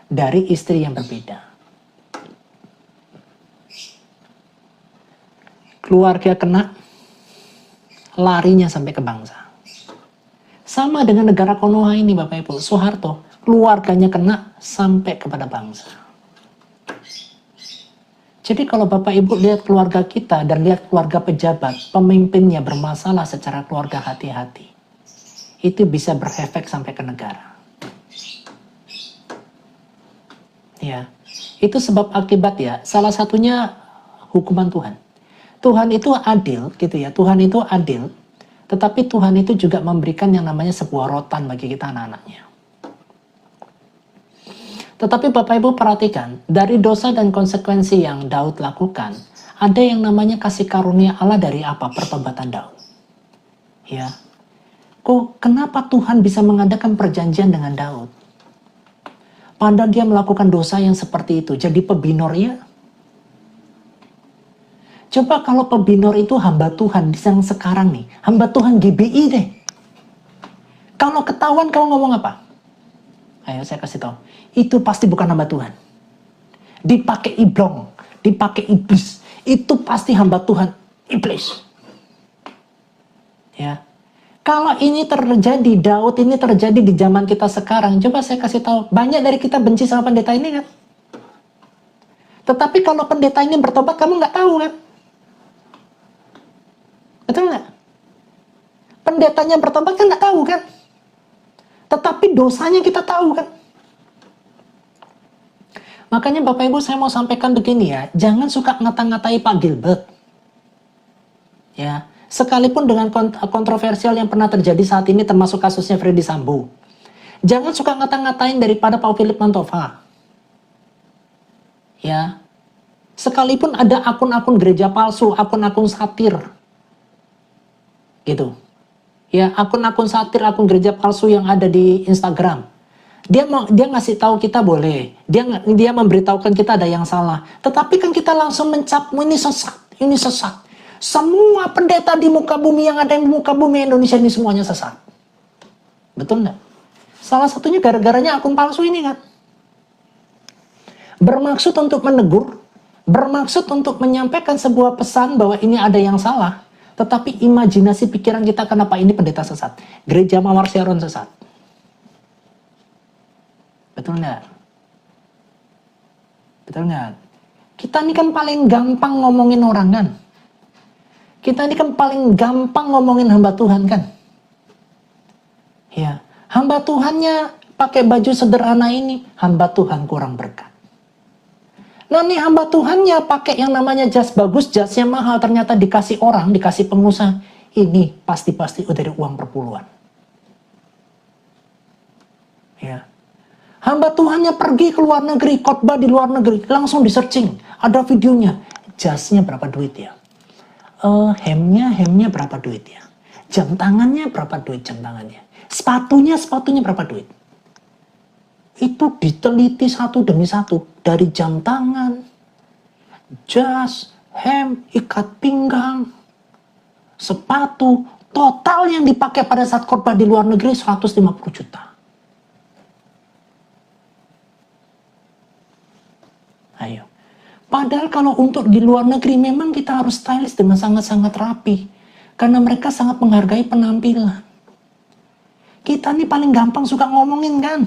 B: dari istri yang berbeda. Keluarga kena, larinya sampai ke bangsa. Sama dengan negara Konoha ini Bapak Ibu, Soeharto, keluarganya kena sampai kepada bangsa. Jadi kalau Bapak Ibu lihat keluarga kita dan lihat keluarga pejabat, pemimpinnya bermasalah secara keluarga, hati-hati. Itu bisa berefek sampai ke negara. Ya, itu sebab akibat ya, salah satunya hukuman Tuhan. Tuhan itu adil gitu ya, Tuhan itu adil, tetapi Tuhan itu juga memberikan yang namanya sebuah rotan bagi kita anak-anaknya. Tetapi Bapak Ibu perhatikan, dari dosa dan konsekuensi yang Daud lakukan, ada yang namanya kasih karunia Allah dari apa? Pertobatan Daud. Ya, kenapa Tuhan bisa mengadakan perjanjian dengan Daud? Padahal dia melakukan dosa yang seperti itu, jadi pebinor ya. Coba kalau pebinor itu hamba Tuhan, yang sekarang nih, hamba Tuhan GBI deh. Kalau ketahuan kamu ngomong apa? Ayo saya kasih tahu. Itu pasti bukan hamba Tuhan. Dipakai iblong, dipakai iblis. Itu pasti hamba Tuhan, iblis. Ya. Kalau ini terjadi, Daud ini terjadi di zaman kita sekarang, coba saya kasih tahu, banyak dari kita benci sama pendeta ini kan? Tetapi kalau pendeta ini bertobat, kamu nggak tahu kan? Betul nggak? Pendetanya bertobat kan nggak tahu kan? Tetapi dosanya kita tahu kan? Makanya Bapak Ibu saya mau sampaikan begini ya, jangan suka ngata-ngatai Pak Gilbert. Ya, sekalipun dengan kontroversial yang pernah terjadi saat ini termasuk kasusnya Freddy Sambo. Jangan suka ngata-ngatain daripada Pak Philip Mantova. Ya, sekalipun ada akun-akun gereja palsu, akun-akun satir. Gitu. Ya, akun-akun satir, akun gereja palsu yang ada di Instagram. Dia ngasih tahu kita boleh. Dia memberitahukan kita ada yang salah. Tetapi kan kita langsung mencap ini sesat, ini sesat. Semua pendeta di muka bumi yang ada di muka bumi Indonesia ini semuanya sesat. Betul nggak? Salah satunya gara-garanya akun palsu ini kan. Bermaksud untuk menegur, bermaksud untuk menyampaikan sebuah pesan bahwa ini ada yang salah. Tetapi imajinasi pikiran kita, kenapa ini pendeta sesat? Gereja Mawar Sharon sesat. Betul nggak? Betul nggak? Kita ini kan paling gampang ngomongin orang kan? Kita ini kan paling gampang ngomongin hamba Tuhan kan? Ya, hamba Tuhannya pakai baju sederhana ini, hamba Tuhan kurang berkat. Nah nih hamba Tuhannya pakai yang namanya jas bagus, jasnya mahal, ternyata dikasih orang, dikasih pengusaha. Ini pasti-pasti udah dari uang perpuluhan. Ya. Hamba Tuhannya pergi ke luar negeri, khotbah di luar negeri, langsung di searching, ada videonya. Jasnya berapa duit ya? Hemnya berapa duit ya? Jam tangannya berapa duit jam tangannya? Sepatunya berapa duit? Itu diteliti satu demi satu, dari jam tangan, jas, hem, ikat pinggang, sepatu, total yang dipakai pada saat khotbah di luar negeri 150 juta. Ayo. Padahal kalau untuk di luar negeri memang kita harus stylish dengan sangat-sangat rapi. Karena mereka sangat menghargai penampilan. Kita nih paling gampang suka ngomongin kan.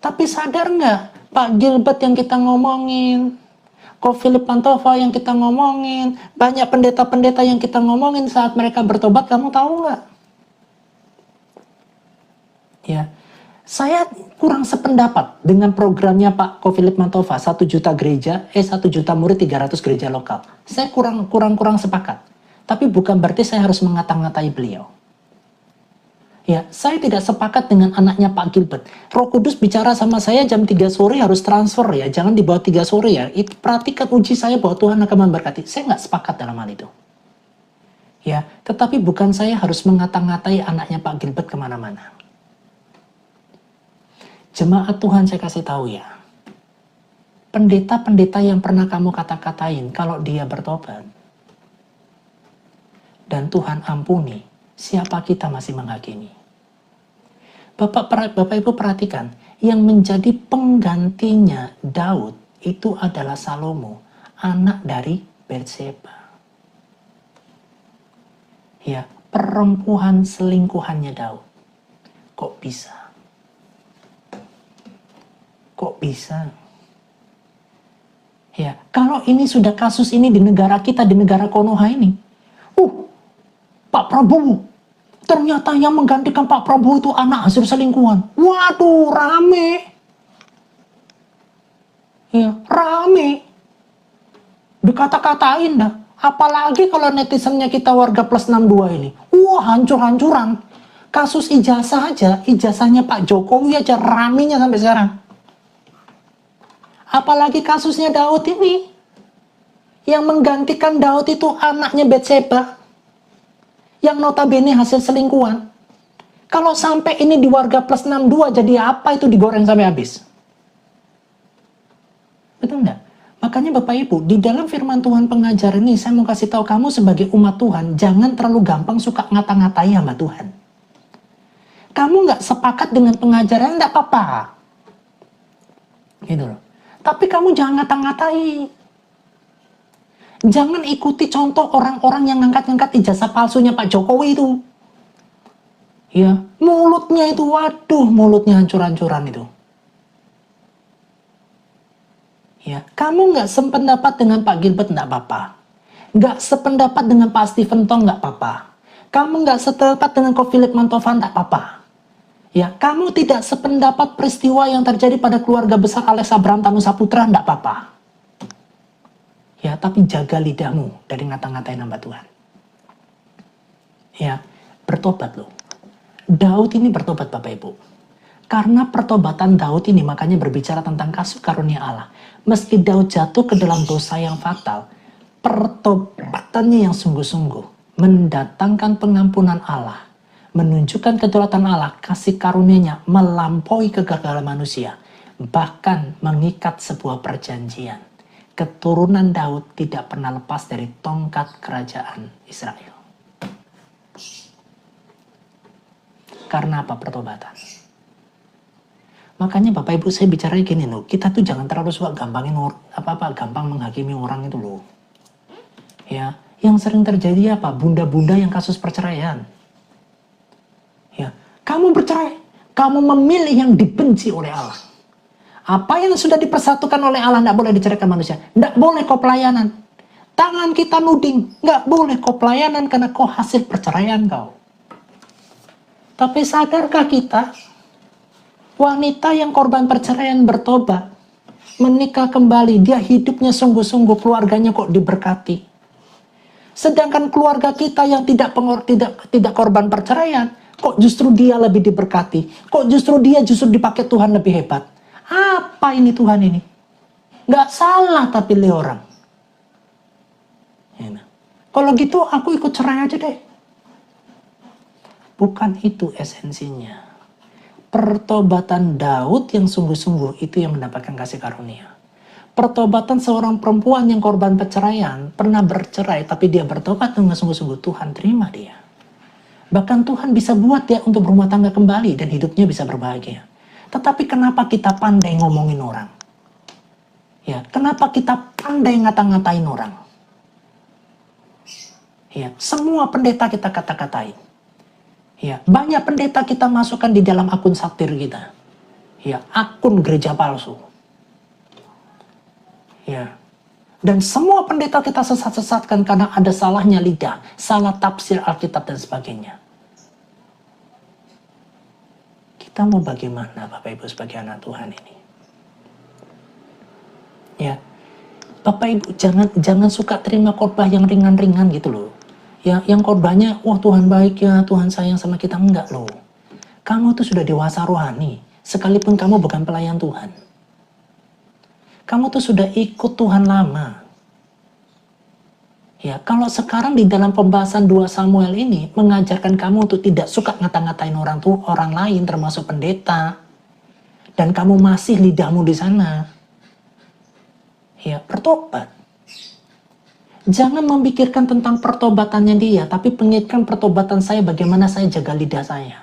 B: Tapi sadar nggak, Pak Gilbert yang kita ngomongin, Ko Philip Mantova yang kita ngomongin, banyak pendeta-pendeta yang kita ngomongin saat mereka bertobat, kamu tahu nggak? Ya, saya kurang sependapat dengan programnya Pak Ko Philip Mantova, 1 juta gereja, 1 juta murid, 300 gereja lokal. Saya kurang sepakat. Tapi bukan berarti saya harus mengata-ngatai beliau. Ya, saya tidak sepakat dengan anaknya Pak Gilbert. Roh Kudus bicara sama saya jam 3 sore harus transfer ya, jangan di bawah 3 sore ya. Itu perhatikan uji saya bahwa Tuhan akan memberkati. Saya nggak sepakat dalam hal itu. Ya, tetapi bukan saya harus mengata-ngatai anaknya Pak Gilbert kemana-mana. Jemaat Tuhan, saya kasih tahu ya. Pendeta-pendeta yang pernah kamu kata-katain kalau dia bertobat dan Tuhan ampuni, siapa kita masih menghakimi? Bapak Ibu perhatikan, yang menjadi penggantinya Daud itu adalah Salomo, anak dari Batseba. Ya, perempuan selingkuhannya Daud. Kok bisa? Kok bisa? Ya, kalau ini sudah kasus ini di negara kita, di negara Konoha ini. Pak Prabowo. Ternyata yang menggantikan Pak Prabowo itu anak hasil selingkuhan. Waduh, rame. Ya, rame. Dikata-katain dah. Apalagi kalau netizennya kita warga plus 62 ini. Wah, hancur-hancuran. Kasus ijazah aja, ijazahnya Pak Jokowi aja ramenya sampai sekarang. Apalagi kasusnya Daud ini. Yang menggantikan Daud itu anaknya Batseba. Yang notabene hasil selingkuhan. Kalau sampai ini di warga plus 62, jadi apa itu digoreng sampai habis? Betul nggak? Makanya Bapak Ibu, di dalam firman Tuhan pengajar ini, saya mau kasih tahu kamu sebagai umat Tuhan, jangan terlalu gampang suka ngata-ngatai hamba Tuhan. Kamu nggak sepakat dengan pengajaran, nggak apa-apa. Gitu loh. Tapi kamu jangan ngata-ngatai. Jangan ikuti contoh orang-orang yang ngangkat-ngangkat ijazah palsunya Pak Jokowi itu. Ya, mulutnya itu, waduh, mulutnya hancur-hancuran itu. Ya, kamu nggak sependapat dengan Pak Gilbert, nggak apa-apa. Nggak sependapat dengan Pak Stephen Tong, nggak apa-apa. Kamu nggak sependapat dengan Ko Philip Mantova, nggak apa-apa. Ya, kamu tidak sependapat peristiwa yang terjadi pada keluarga besar Alex Abraham Tanu Saputra, nggak apa-apa. Ya, tapi jaga lidahmu dari ngata-ngatain hamba Tuhan. Ya, bertobat loh. Daud ini bertobat Bapak Ibu. Karena pertobatan Daud ini makanya berbicara tentang kasih karunia Allah. Meski Daud jatuh ke dalam dosa yang fatal, pertobatannya yang sungguh-sungguh mendatangkan pengampunan Allah, menunjukkan kedaulatan Allah, kasih karunia-Nya melampaui kegagalan manusia, bahkan mengikat sebuah perjanjian. Keturunan Daud tidak pernah lepas dari tongkat kerajaan Israel. Karena apa? Pertobatan. Makanya Bapak Ibu saya bicara gini loh, kita tuh jangan terlalu suka gampang menghakimi orang itu loh. Ya, yang sering terjadi apa? Bunda-bunda yang kasus perceraian. Ya, kamu bercerai, kamu memilih yang dibenci oleh Allah. Apa yang sudah dipersatukan oleh Allah tidak boleh diceraikan manusia. Tidak boleh kau pelayanan. Tangan kita nuding. Tidak boleh kau pelayanan karena kau hasil perceraian kau. Tapi sadarkah kita? Wanita yang korban perceraian bertobat. Menikah kembali. Dia hidupnya sungguh-sungguh. Keluarganya kok diberkati. Sedangkan keluarga kita yang tidak korban perceraian. Kok justru dia lebih diberkati? Kok justru dia dipakai Tuhan lebih hebat? Apa ini Tuhan ini? Nggak salah tapi pilih orang. Ya, kalau gitu aku ikut cerai aja deh. Bukan itu esensinya. Pertobatan Daud yang sungguh-sungguh itu yang mendapatkan kasih karunia. Pertobatan seorang perempuan yang korban perceraian, pernah bercerai tapi dia bertobat dengan sungguh-sungguh, Tuhan terima dia. Bahkan Tuhan bisa buat dia untuk berumah tangga kembali dan hidupnya bisa berbahagia. Tetapi kenapa kita pandai ngomongin orang? Ya, kenapa kita pandai ngata-ngatain orang? Ya, semua pendeta kita kata-katain. Ya, banyak pendeta kita masukkan di dalam akun satir kita. Ya, akun gereja palsu. Ya. Dan semua pendeta kita sesat-sesatkan karena ada salahnya lidah, salah tafsir Alkitab dan sebagainya. Kita mau bagaimana Bapak Ibu sebagai anak Tuhan ini? Ya. Bapak Ibu jangan suka terima khotbah yang ringan-ringan gitu loh. Ya, yang khotbahnya, wah Tuhan baik ya, Tuhan sayang sama kita. Enggak loh. Kamu tuh sudah dewasa rohani, sekalipun kamu bukan pelayan Tuhan. Kamu tuh sudah ikut Tuhan lama. Ya, kalau sekarang di dalam pembahasan 2 Samuel ini mengajarkan kamu untuk tidak suka ngata-ngatain orang lain termasuk pendeta, dan kamu masih lidahmu di sana. Ya, bertobat. Jangan memikirkan tentang pertobatannya dia, tapi pikirkan pertobatan saya, bagaimana saya jaga lidah saya.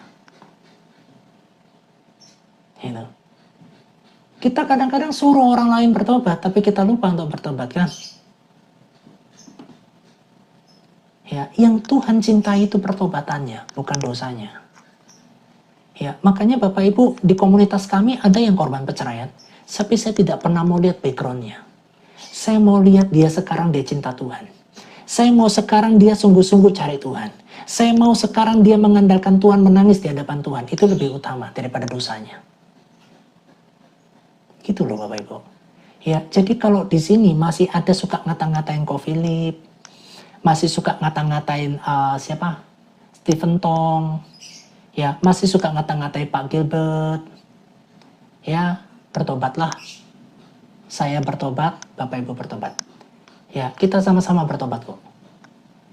B: Gitu. Kita kadang-kadang suruh orang lain bertobat, tapi kita lupa untuk bertobat kan? Ya, yang Tuhan cintai itu pertobatannya, bukan dosanya. Ya, makanya Bapak Ibu di komunitas kami ada yang korban perceraian, tapi saya tidak pernah mau lihat backgroundnya. Saya mau lihat dia sekarang dia cinta Tuhan. Saya mau sekarang dia sungguh-sungguh cari Tuhan. Saya mau sekarang dia mengandalkan Tuhan, menangis di hadapan Tuhan. Itu lebih utama daripada dosanya. Gitu loh Bapak Ibu. Ya, jadi kalau di sini masih ada suka ngata-ngatain Ko Philip, masih suka ngata-ngatain siapa? Stephen Tong, ya, masih suka ngata-ngatain Pak Gilbert. Ya, bertobatlah. Saya bertobat, Bapak Ibu bertobat. Ya, kita sama-sama bertobat kok.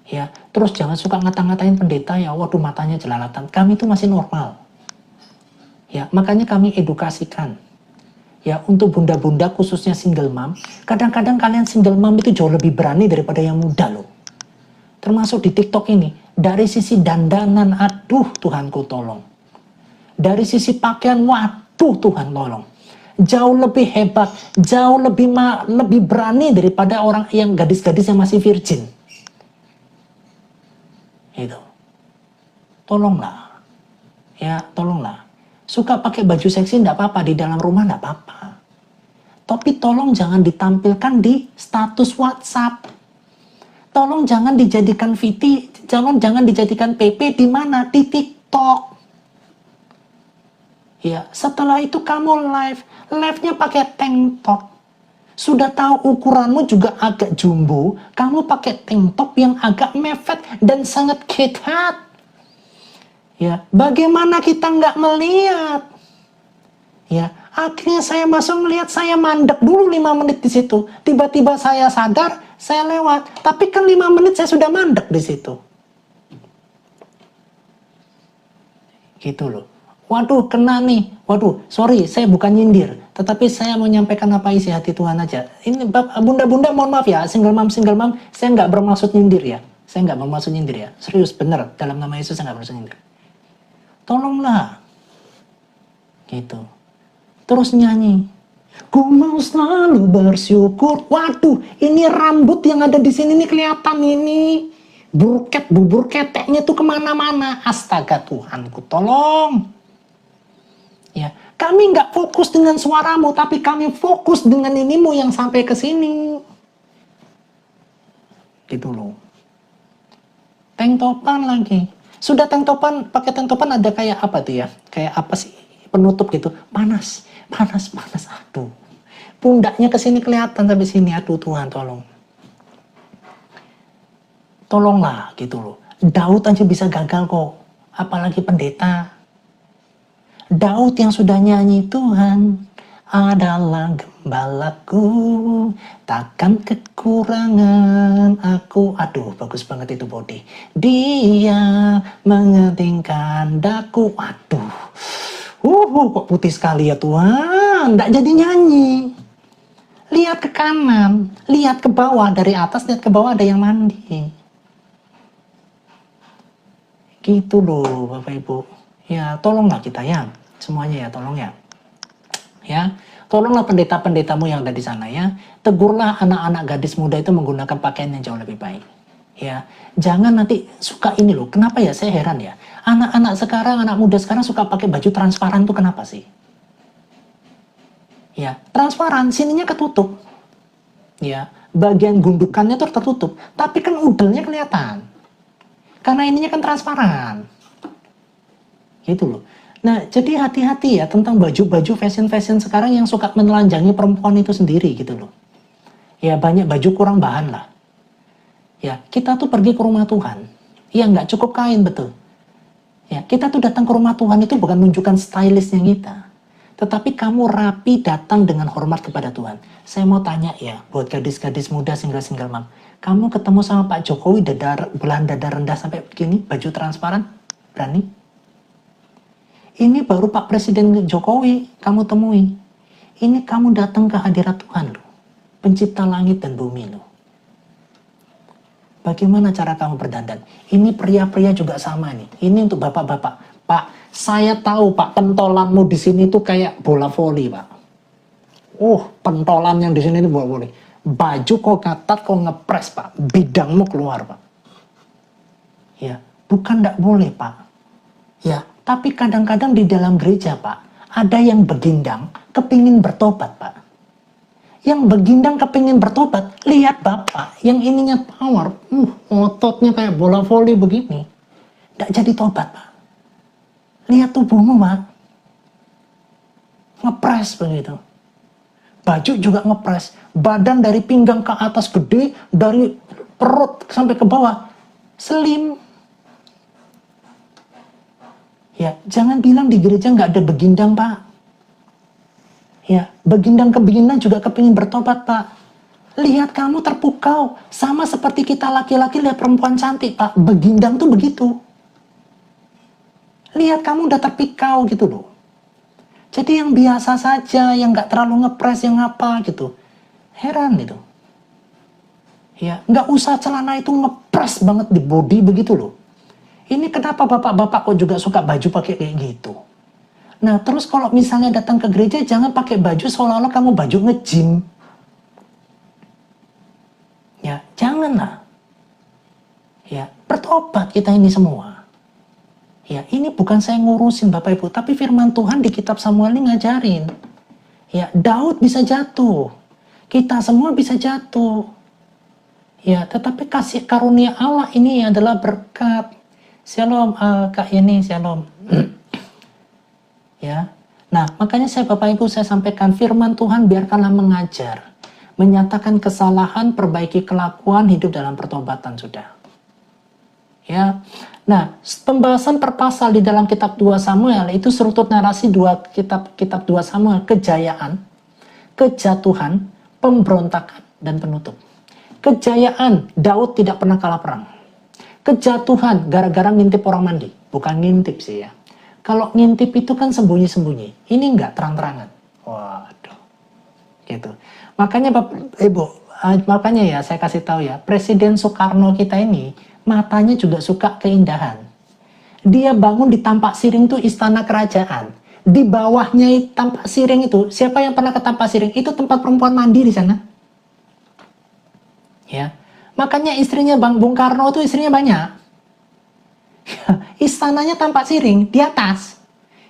B: Ya, terus jangan suka ngata-ngatain pendeta ya, waduh matanya jelalatan. Kami itu masih normal. Ya, makanya kami edukasikan. Ya, untuk bunda-bunda khususnya single mom, kadang-kadang kalian single mom itu jauh lebih berani daripada yang muda loh. Termasuk di TikTok ini, dari sisi dandanan, aduh Tuhanku tolong. Dari sisi pakaian, waduh Tuhan tolong. Jauh lebih hebat, jauh lebih berani daripada orang yang gadis-gadis yang masih virgin. Itu. Tolonglah. Ya, tolonglah. Suka pakai baju seksi enggak apa-apa, di dalam rumah enggak apa-apa. Tapi tolong jangan ditampilkan di status WhatsApp. Tolong jangan dijadikan VT, jangan dijadikan PP di mana? Di TikTok. Ya, setelah itu kamu live-nya pakai tank top. Sudah tahu ukuranmu juga agak jumbo, kamu pakai tank top yang agak mepet dan sangat ketat. Ya, bagaimana kita nggak melihat? Ya, akhirnya saya masuk melihat, saya mandek dulu 5 menit di situ. Tiba-tiba saya sadar, saya lewat. Tapi kan 5 menit saya sudah mandek di situ. Gitu loh. Waduh, kena nih. Waduh, sorry, saya bukan nyindir. Tetapi saya mau nyampaikan apa isi hati Tuhan aja. Ini bunda-bunda mohon maaf ya, single mom, saya nggak bermaksud nyindir ya. Saya nggak bermaksud nyindir ya. Serius, bener. Dalam nama Yesus saya nggak bermaksud nyindir. Tolonglah. Gitu. Terus nyanyi. Ku mau selalu bersyukur. Waduh, ini rambut yang ada di sini nih kelihatan ini. Bubur keteknya tuh kemana-mana. Astaga Tuhanku, tolong. Ya, kami nggak fokus dengan suaramu, tapi kami fokus dengan inimu yang sampai ke sini. Gitu loh. Tank topan lagi. Sudah tank topan, pakai tank topan ada kayak apa tuh ya? Kayak apa sih? Penutup gitu. Panas. Aduh. Pundaknya ke sini kelihatan sampai sini. Aduh Tuhan, tolong. Tolonglah gitu loh. Daud aja bisa gagal kok. apalagi pendeta. Daud yang sudah nyanyi, Tuhan adalah gembalaku, takkan kekurangan aku. Aduh, bagus banget itu Bodi. Dia mengetingkan daku. Aduh, kok putih sekali ya Tuhan. Nggak jadi nyanyi. Lihat ke kanan, lihat ke bawah, dari atas lihat ke bawah ada yang mandi. Gitu loh Bapak Ibu. Ya tolonglah kita ya, semuanya ya tolong ya. Ya, tolonglah pendeta-pendetamu yang ada di sana ya. Tegurlah anak-anak gadis muda itu menggunakan pakaian yang jauh lebih baik. Ya, jangan nanti suka ini loh. Kenapa ya? Saya heran ya. Anak-anak sekarang, anak muda sekarang suka pakai baju transparan tuh kenapa sih? Ya, transparan, sininya ketutup. Ya, bagian gundukannya tuh tertutup, tapi kan udelnya kelihatan. Karena ininya kan transparan. Gitu loh. Nah, jadi hati-hati ya tentang baju-baju fashion-fashion sekarang yang suka menelanjangi perempuan itu sendiri gitu loh. Ya, banyak baju kurang bahan lah. Ya, kita tuh pergi ke rumah Tuhan. Ya, nggak cukup kain, betul. Ya, kita tuh datang ke rumah Tuhan itu bukan menunjukkan stylistnya kita. Tetapi kamu rapi datang dengan hormat kepada Tuhan. Saya mau tanya ya, buat gadis-gadis muda single-single mom. Kamu ketemu sama Pak Jokowi belahan dada rendah sampai begini, baju transparan? Berani? Ini baru Pak Presiden Jokowi kamu temui. Ini kamu datang ke hadirat Tuhan loh. Pencipta langit dan bumi loh. Bagaimana cara kamu berdandan? Ini pria-pria juga sama nih. Ini untuk bapak-bapak. Pak, saya tahu Pak, pentolanmu di sini tuh kayak bola voli Pak. Pentolan yang di sini itu bola voli. Baju kok ngatat, kok ngepres Pak. Bidangmu keluar Pak. Ya, bukan nggak boleh Pak. Ya, tapi kadang-kadang di dalam gereja Pak, ada yang begindang, kepingin bertobat Pak. Yang begindang kepingin bertobat, lihat Bapak, yang ininya power, ototnya kayak bola voli begini. Nggak jadi tobat Pak. Lihat tubuhmu Pak. Ngepres begitu. Baju juga ngepres. Badan dari pinggang ke atas gede, dari perut sampai ke bawah slim. Ya, jangan bilang di gereja nggak ada begindang, Pak. Ya, begindang ke begindang juga kepingin bertobat, Pak. Lihat kamu terpukau. Sama seperti kita laki-laki lihat perempuan cantik, Pak. Begindang tuh begitu. Lihat kamu udah terpikau gitu loh. Jadi yang biasa saja, yang nggak terlalu ngepres, yang apa gitu. Heran gitu. Ya, nggak usah celana itu ngepres banget di body begitu loh. Ini kenapa bapak-bapak kok juga suka baju pakai kayak gitu? Nah, terus kalau misalnya datang ke gereja, jangan pakai baju seolah-olah kamu baju nge-gym. Ya, janganlah. Ya, bertobat kita ini semua. Ya, ini bukan saya ngurusin Bapak Ibu, tapi firman Tuhan di kitab Samuel ini ngajarin. Ya, Daud bisa jatuh. Kita semua bisa jatuh. Ya, tetapi kasih karunia Allah ini adalah berkat. Shalom, Kak Yeni, shalom. Ya, nah makanya Bapak Ibu saya sampaikan firman Tuhan biarkanlah mengajar, menyatakan kesalahan, perbaiki kelakuan, hidup dalam pertobatan sudah. Ya, nah pembahasan per pasal di dalam kitab 2 Samuel itu serutut narasi kitab 2 Samuel, kejayaan, kejatuhan, pemberontakan dan penutup. Kejayaan, Daud tidak pernah kalah perang. Kejatuhan gara-gara ngintip orang mandi. Bukan ngintip sih ya. Kalau ngintip itu kan sembunyi-sembunyi. Ini enggak terang-terangan. Waduh. Gitu. Makanya Bapak Ibu, makanya ya saya kasih tahu ya, Presiden Soekarno kita ini matanya juga suka keindahan. Dia bangun di Tampak Siring tuh istana kerajaan. Di bawahnya Tampak Siring itu, siapa yang pernah ke Tampak Siring? Itu tempat perempuan mandi di sana. Ya. Makanya istrinya Bung Karno itu istrinya banyak. Istananya Tampak Siring di atas.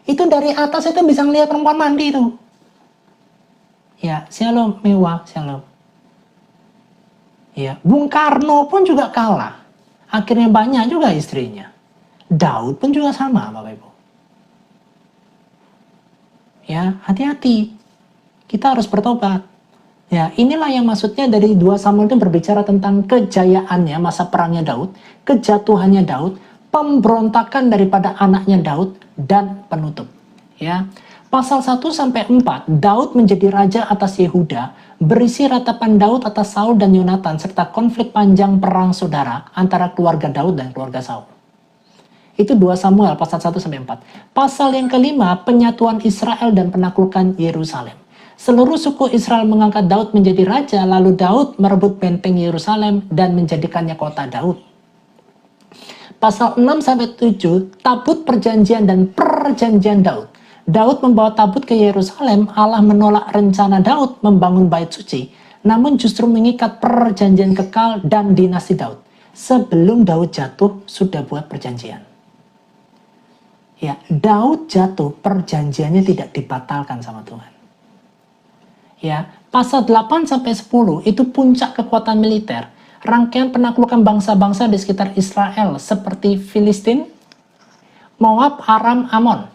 B: Itu dari atas itu bisa ngelihat perempuan mandi itu. Ya, shalom mewah, shalom. Ya, Bung Karno pun juga kalah. Akhirnya banyak juga istrinya. Daud pun juga sama, Bapak Ibu. Ya, hati-hati. Kita harus bertobat. Ya, inilah yang maksudnya dari 2 Samuel itu berbicara tentang kejayaannya, masa perangnya Daud, kejatuhannya Daud, pemberontakan daripada anaknya Daud dan penutup. Ya, pasal 1 sampai 4, Daud menjadi raja atas Yehuda, berisi ratapan Daud atas Saul dan Yonatan serta konflik panjang perang saudara antara keluarga Daud dan keluarga Saul. Itu 2 Samuel pasal 1 sampai 4. Pasal yang kelima, penyatuan Israel dan penaklukan Yerusalem. Seluruh suku Israel mengangkat Daud menjadi raja, lalu Daud merebut benteng Yerusalem dan menjadikannya kota Daud. Pasal 6 sampai 7, tabut perjanjian dan perjanjian Daud. Daud membawa tabut ke Yerusalem. Allah menolak rencana Daud membangun bait suci, namun justru mengikat perjanjian kekal dan dinasti Daud. Sebelum Daud jatuh, sudah buat perjanjian. Ya, Daud jatuh, perjanjiannya tidak dibatalkan sama Tuhan. Ya, pasal 8 sampai 10 itu puncak kekuatan militer. Rangkaian penaklukan bangsa-bangsa di sekitar Israel seperti Filistin, Moab, Aram, Amon.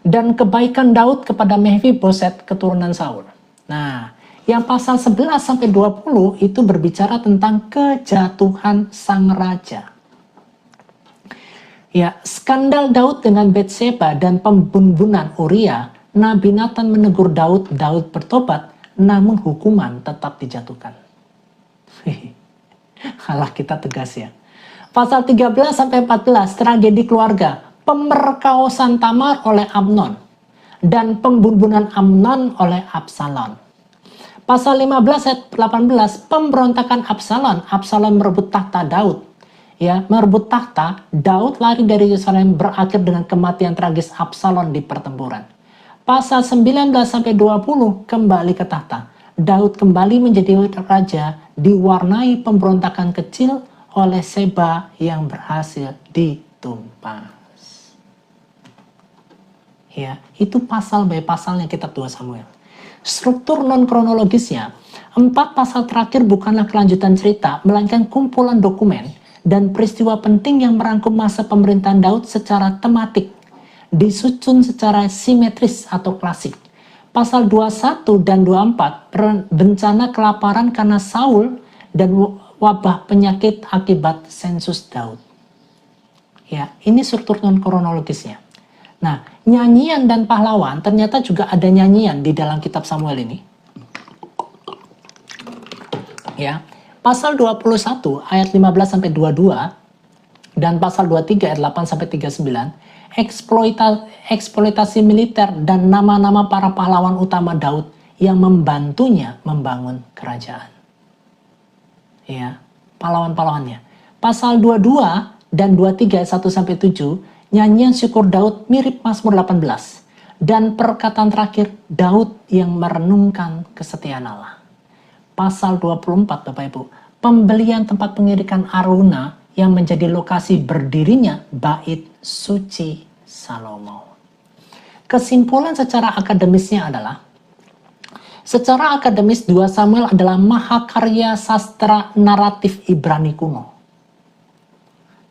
B: Dan kebaikan Daud kepada Mephiboset keturunan Saul. Nah, yang pasal 11 sampai 20 itu berbicara tentang kejatuhan sang raja. Ya, skandal Daud dengan Batseba dan pembunuhan Uria, Nabi Nathan menegur Daud, Daud bertobat, namun hukuman tetap dijatuhkan. Allah kita tegas ya. Pasal 13 sampai 14, tragedi keluarga, pemerkosaan Tamar oleh Amnon dan pembunuhan Amnon oleh Absalom. Pasal 15 ayat 18, pemberontakan Absalom. Absalom merebut tahta Daud. Ya, merebut tahta, Daud lari dari Yerusalem, berakhir dengan kematian tragis Absalom di pertempuran. Pasal 19 sampai 20 kembali ke tahta. Daud kembali menjadi raja, diwarnai pemberontakan kecil oleh Seba yang berhasil ditumpas. Ya, itu pasal by pasalnya kitab 2 Samuel. Struktur non-kronologisnya, 4 pasal terakhir bukanlah kelanjutan cerita, melainkan kumpulan dokumen dan peristiwa penting yang merangkum masa pemerintahan Daud secara tematik, disusun secara simetris atau klasik. Pasal 21 dan 24, bencana kelaparan karena Saul dan wabah penyakit akibat sensus Daud. Ya, ini struktur non-kronologisnya. Nah, nyanyian dan pahlawan, ternyata juga ada nyanyian di dalam kitab Samuel ini. Ya, pasal 21 ayat 15 sampai 22 dan pasal 23 ayat 8 sampai 39, eksploitasi militer dan nama-nama para pahlawan utama Daud yang membantunya membangun kerajaan. Ya, pahlawan-pahlawannya. Pasal 22 dan 23 ayat 1 sampai 7, nyanyian syukur Daud mirip Mazmur 18. Dan perkataan terakhir, Daud yang merenungkan kesetiaan Allah. Pasal 24, Bapak Ibu, pembelian tempat pengirikan Arauna yang menjadi lokasi berdirinya bait suci Salomo. Kesimpulan secara akademisnya adalah, secara akademis 2 Samuel adalah mahakarya sastra naratif Ibrani kuno.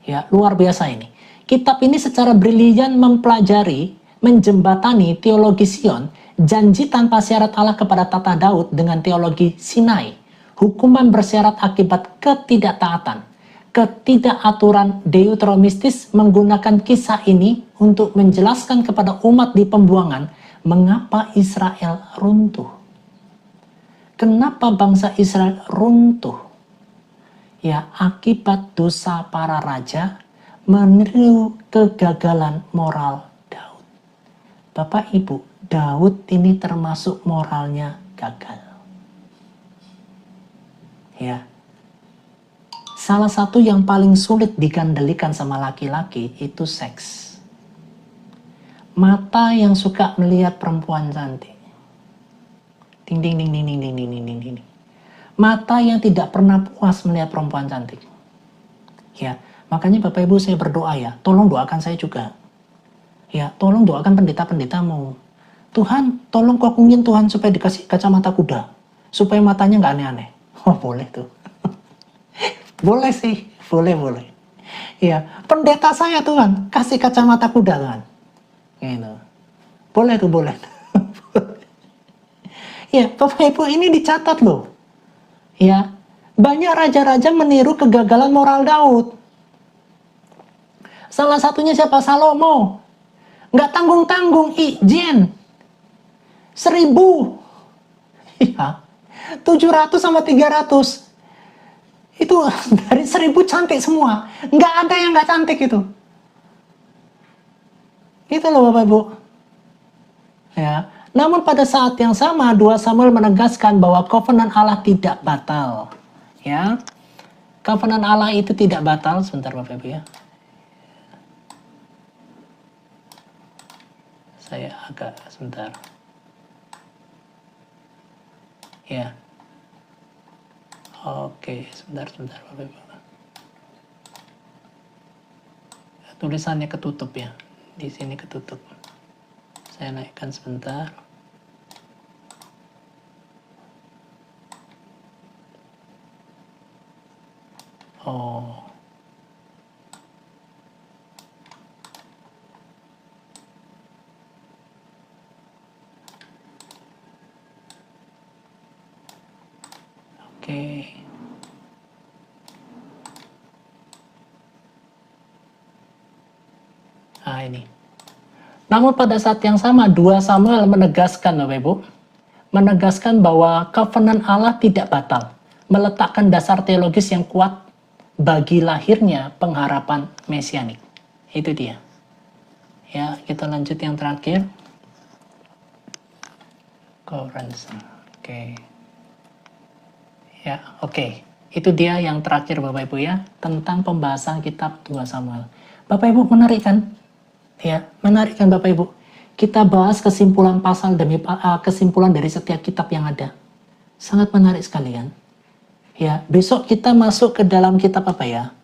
B: Ya, luar biasa ini. Kitab ini secara brilian mempelajari, menjembatani teologi Sion, janji tanpa syarat Allah kepada tata Daud dengan teologi Sinai, hukuman bersyarat akibat ketidaktaatan, ketidakaturan deuteromistis, menggunakan kisah ini untuk menjelaskan kepada umat di pembuangan mengapa Israel runtuh. Kenapa bangsa Israel runtuh? Ya, akibat dosa para raja, meniru kegagalan moral Daud. Bapak Ibu, Daud ini termasuk moralnya gagal. Ya. Salah satu yang paling sulit dikendalikan sama laki-laki itu seks. Mata yang suka melihat perempuan cantik. Ding ding ding ding ding ding ding ding ding. Mata yang tidak pernah puas melihat perempuan cantik. Ya, makanya Bapak Ibu saya berdoa ya, tolong doakan saya juga. Ya, tolong doakan pendeta-pendetamu. Tuhan, tolong kokungin Tuhan supaya dikasih kacamata kuda. Supaya matanya nggak aneh-aneh. Oh, boleh tuh. Boleh sih, boleh. Ya, pendeta saya Tuhan, kasih kacamata kuda Tuhan. Gitu. Boleh tuh, boleh. Ya, Bapak Ibu ini dicatat loh. Ya, banyak raja-raja meniru kegagalan moral Daud. Salah satunya siapa? Salomo. Nggak tanggung-tanggung, izin. 1000. Iya. 700 sama 300. Itu dari 1000 cantik semua. Nggak ada yang nggak cantik itu. Itu loh Bapak Ibu. Ya. Namun pada saat yang sama 2 Samuel menegaskan bahwa covenant Allah tidak batal. Ya. Covenant Allah itu tidak batal. Sebentar Bapak Ibu ya. Saya agak sebentar. Ya. Oke, sebentar Bapak Ibu. Tulisannya ketutup ya. Di sini ketutup. Saya naikkan sebentar. Oh. Oke. Nah ini. Namun pada saat yang sama 2 Samuel menegaskan Bapak Ibu, menegaskan bahwa covenant Allah tidak batal, meletakkan dasar teologis yang kuat bagi lahirnya pengharapan mesianik. Itu dia. Ya, kita lanjut yang terakhir. Korintus. Oke. Ya, oke. Itu dia yang terakhir Bapak Ibu ya, tentang pembahasan kitab 2 Samuel. Bapak Ibu menarik kan? Ya, menarik kan Bapak Ibu? Kita bahas kesimpulan pasal demi kesimpulan dari setiap kitab yang ada. Sangat menarik sekali kan? Ya, besok kita masuk ke dalam kitab apa ya?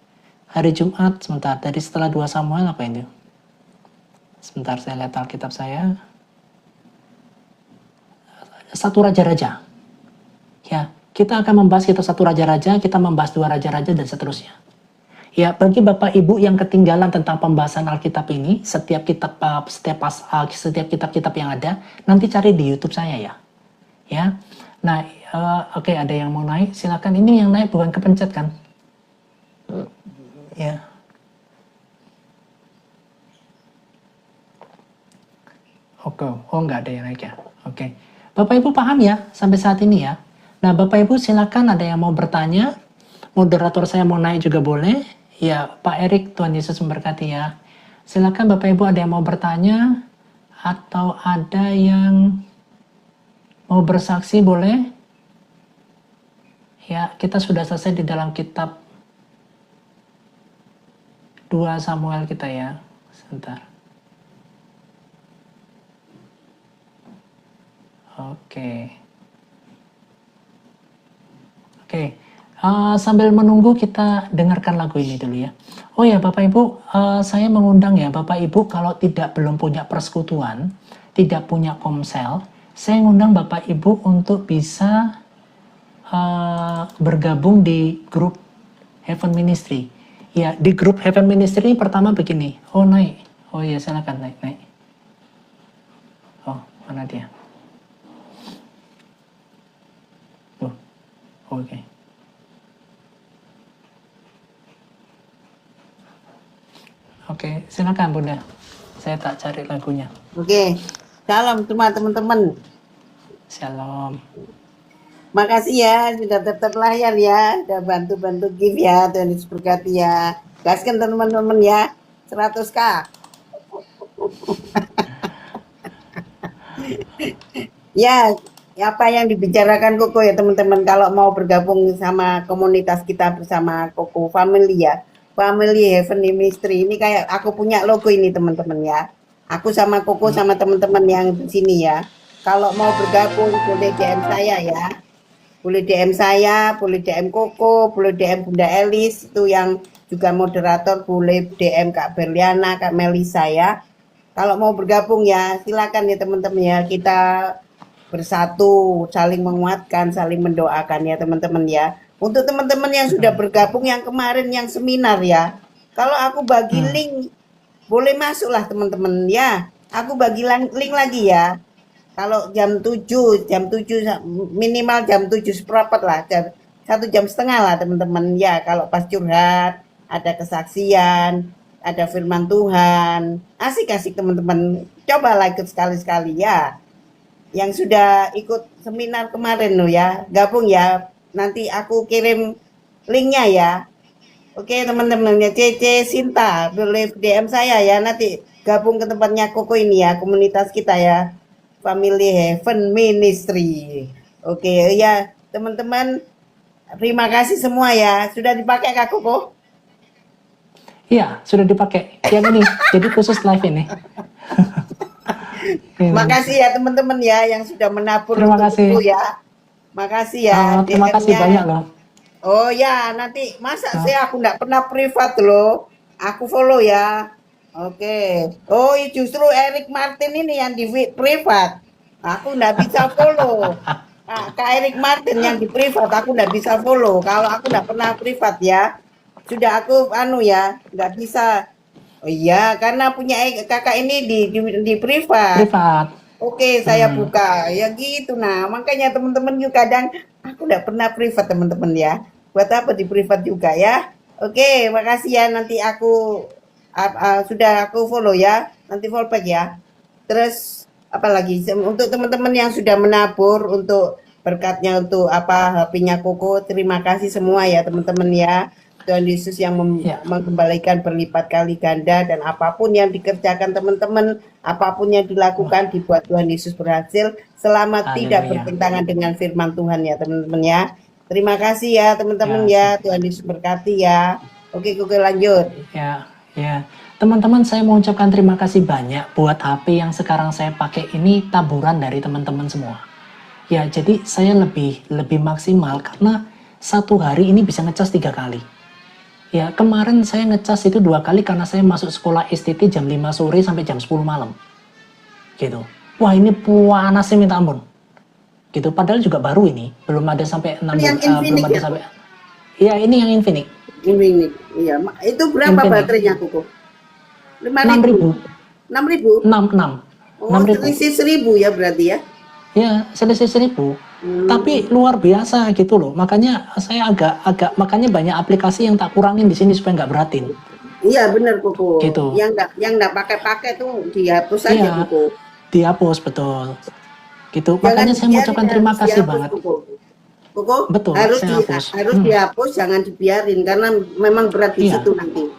B: Hari Jumat, sebentar. Dari setelah 2 Samuel apa ini? Sebentar saya lihat Alkitab saya. 1 Raja-Raja. Ya, kita akan membahas kitab 1 Raja-Raja, kita membahas 2 Raja-Raja dan seterusnya. Ya, bagi Bapak Ibu yang ketinggalan tentang pembahasan Alkitab ini, setiap kitab-kitab yang ada, nanti cari di YouTube saya ya. Ya. Nah, oke, ada yang mau naik, silakan. Ini yang naik bukan kepencet kan? Ya. Oke, oh nggak ada yang naik ya. Oke. Bapak Ibu paham ya sampai saat ini ya. Nah, Bapak Ibu silakan, ada yang mau bertanya. Moderator saya mau naik juga boleh. Ya, Pak Erik, Tuhan Yesus memberkati ya. Silakan Bapak Ibu, ada yang mau bertanya atau ada yang mau bersaksi boleh. Ya, kita sudah selesai di dalam kitab 2 Samuel kita ya. Sebentar. Oke. Sambil menunggu kita dengarkan lagu ini dulu ya. Oh ya Bapak Ibu, saya mengundang ya Bapak Ibu, kalau belum punya persekutuan, tidak punya komsel, saya mengundang Bapak Ibu untuk bisa bergabung di grup Heaven Ministry. Ya, di grup Heaven Ministry pertama begini. Oh naik. Oh ya, silakan naik. Oh, mana dia? Oke. Oke, silakan Bunda. Saya tak cari lagunya.
D: Oke. Salam semua teman-teman.
B: Shalom.
D: Makasih ya sudah tetap layar ya, sudah bantu-bantu give ya, Tuhan Yesus berkati ya. Gaskan teman-teman ya, 100k. Ya, apa yang dibicarakan Koko ya teman-teman, kalau mau bergabung sama komunitas kita bersama Koko Family ya, Family Heaven Ministry ini kayak aku punya logo ini teman-teman ya. Aku sama Koko sama teman-teman yang di sini ya. Kalau mau bergabung boleh DM saya ya. Boleh DM saya, boleh DM Koko, boleh DM Bunda Elis itu yang juga moderator, boleh DM Kak Berliana, Kak Melisa ya. Kalau mau bergabung ya silakan ya teman-teman ya, kita bersatu, saling menguatkan, saling mendoakan ya teman-teman ya. Untuk teman-teman yang sudah bergabung yang kemarin yang seminar ya, kalau aku bagi link boleh masuklah teman-teman ya. Aku bagi link lagi ya. Kalau jam 7 minimal jam 7 seperempat lah, 1,5 jam lah teman-teman ya. Kalau pas curhat, ada kesaksian, ada firman Tuhan. Asik-asik teman-teman. Cobalah ikut sekali-sekali ya. Yang sudah ikut seminar kemarin loh ya, gabung ya. Nanti aku kirim linknya ya. Oke teman-teman ya, Cece Sinta boleh DM saya ya, nanti gabung ke tempatnya Koko ini ya, komunitas kita ya, Family Heaven Ministry. Oke ya teman-teman, terima kasih semua ya. Sudah dipakai Kak Koko?
B: Iya, sudah dipakai. Yang ini, jadi khusus live ini.
D: Makasih ya teman-teman ya yang sudah menabur
B: Terima
D: untuk
B: kasih.
D: buku ya. Makasih ya.
B: Terima kasih
D: DM-nya.
B: banyak loh.
D: Oh ya, nanti masa aku nggak pernah privat loh. Aku follow ya. Oke. Oh, justru Eric Martin ini yang di privat. Aku nggak bisa follow. Kak Eric Martin yang di privat aku nggak bisa follow. Kalau aku nggak pernah privat ya. Sudah aku ya, nggak bisa. Oh iya, karena punya kakak ini di privat.
B: Privat.
D: Oke, saya buka. Ya gitu. Nah, makanya teman-teman juga kadang aku nggak pernah privat teman-teman ya. Buat apa di privat juga ya? Oke, makasih ya. Nanti aku sudah aku follow ya. Nanti follow back ya. Terus apalagi untuk teman-teman yang sudah menabur untuk berkatnya untuk HP-nya Koko, terima kasih semua ya teman-teman ya. Tuhan Yesus yang mengembalikan berlipat kali ganda, dan apapun yang dikerjakan teman-teman, apapun yang dilakukan dibuat Tuhan Yesus berhasil selama tidak bertentangan dengan firman Tuhan ya teman-teman ya. Terima kasih ya teman-teman ya. Tuhan Yesus berkati ya. Oke, lanjut.
B: Ya. Teman-teman, saya mau ucapkan terima kasih banyak buat HP yang sekarang saya pakai ini, taburan dari teman-teman semua. Ya, jadi saya lebih maksimal karena satu hari ini bisa ngecas 3 kali. Ya, kemarin saya ngecas itu 2 kali karena saya masuk sekolah STT jam 5 sore sampai jam 10 malam. Gitu. Wah, ini panasnya minta ampun. Gitu, padahal juga baru ini, belum ada sampai 6 bulan, belum ada sampai. Iya, ini yang Infinix.
D: Infinix. Iya, itu berapa baterainya Koko?
B: 6.000.
D: 6.000?
B: 6.
D: Oh, selisih 1.000 ya berarti ya?
B: Ya, selisih 1.000. Tapi luar biasa gitu loh. Makanya saya agak makanya banyak aplikasi yang tak kurangin di sini supaya nggak beratin.
D: Iya benar Koko.
B: Gitu.
D: Yang nggak pakai tuh dihapus aja Koko.
B: Dihapus betul. Gitu. Makanya saya mengucapkan terima kasih banget.
D: Koko,
B: betul,
D: harus dihapus, jangan dibiarin karena memang berat di situ nanti.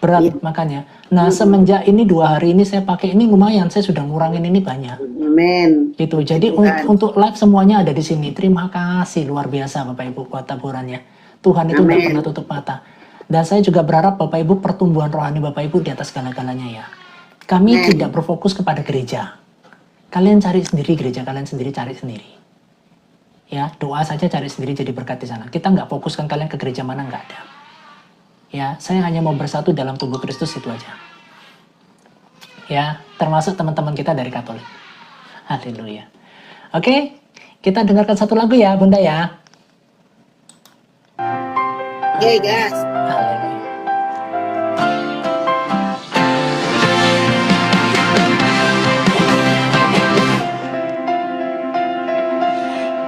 B: Berat makanya. Nah, semenjak ini 2 hari ini saya pakai ini lumayan, saya sudah ngurangin ini banyak.
D: Amen.
B: Gitu. Jadi untuk live semuanya ada di sini. Terima kasih luar biasa Bapak Ibu buat taburannya. Tuhan itu nggak pernah tutup mata. Dan saya juga berharap Bapak Ibu pertumbuhan rohani Bapak Ibu di atas segala-galanya ya. Kami tidak berfokus kepada gereja. Kalian cari sendiri gereja, kalian sendiri cari sendiri. Ya, doa saja cari sendiri jadi berkat di sana. Kita nggak fokuskan kalian ke gereja mana, nggak ada. Ya, saya hanya mau bersatu dalam tubuh Kristus, itu aja. Ya, termasuk teman-teman kita dari Katolik. Haleluya. Oke, kita dengarkan satu lagu ya, Bunda ya.
D: Oke, guys.
B: Haleluya.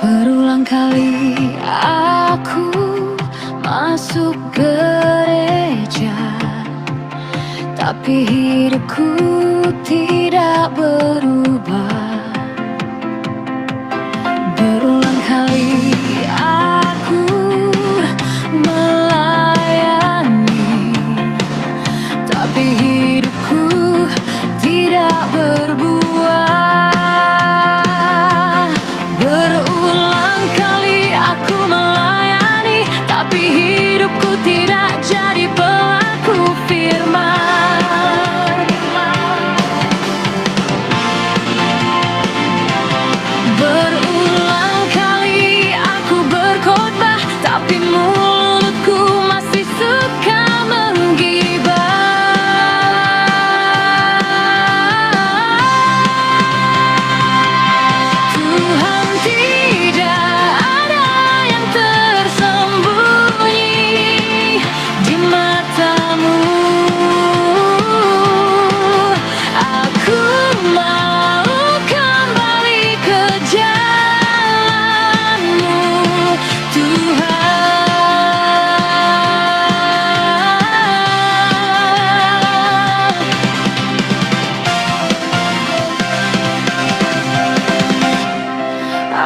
C: Berulang kali aku masuk gereja, tapi hidupku tidak berubah. Berulang kali aku melayani, tapi hidupku tidak berbuah. Berulang kali aku melayani, tapi hidupku tidak jadi pelaku firman.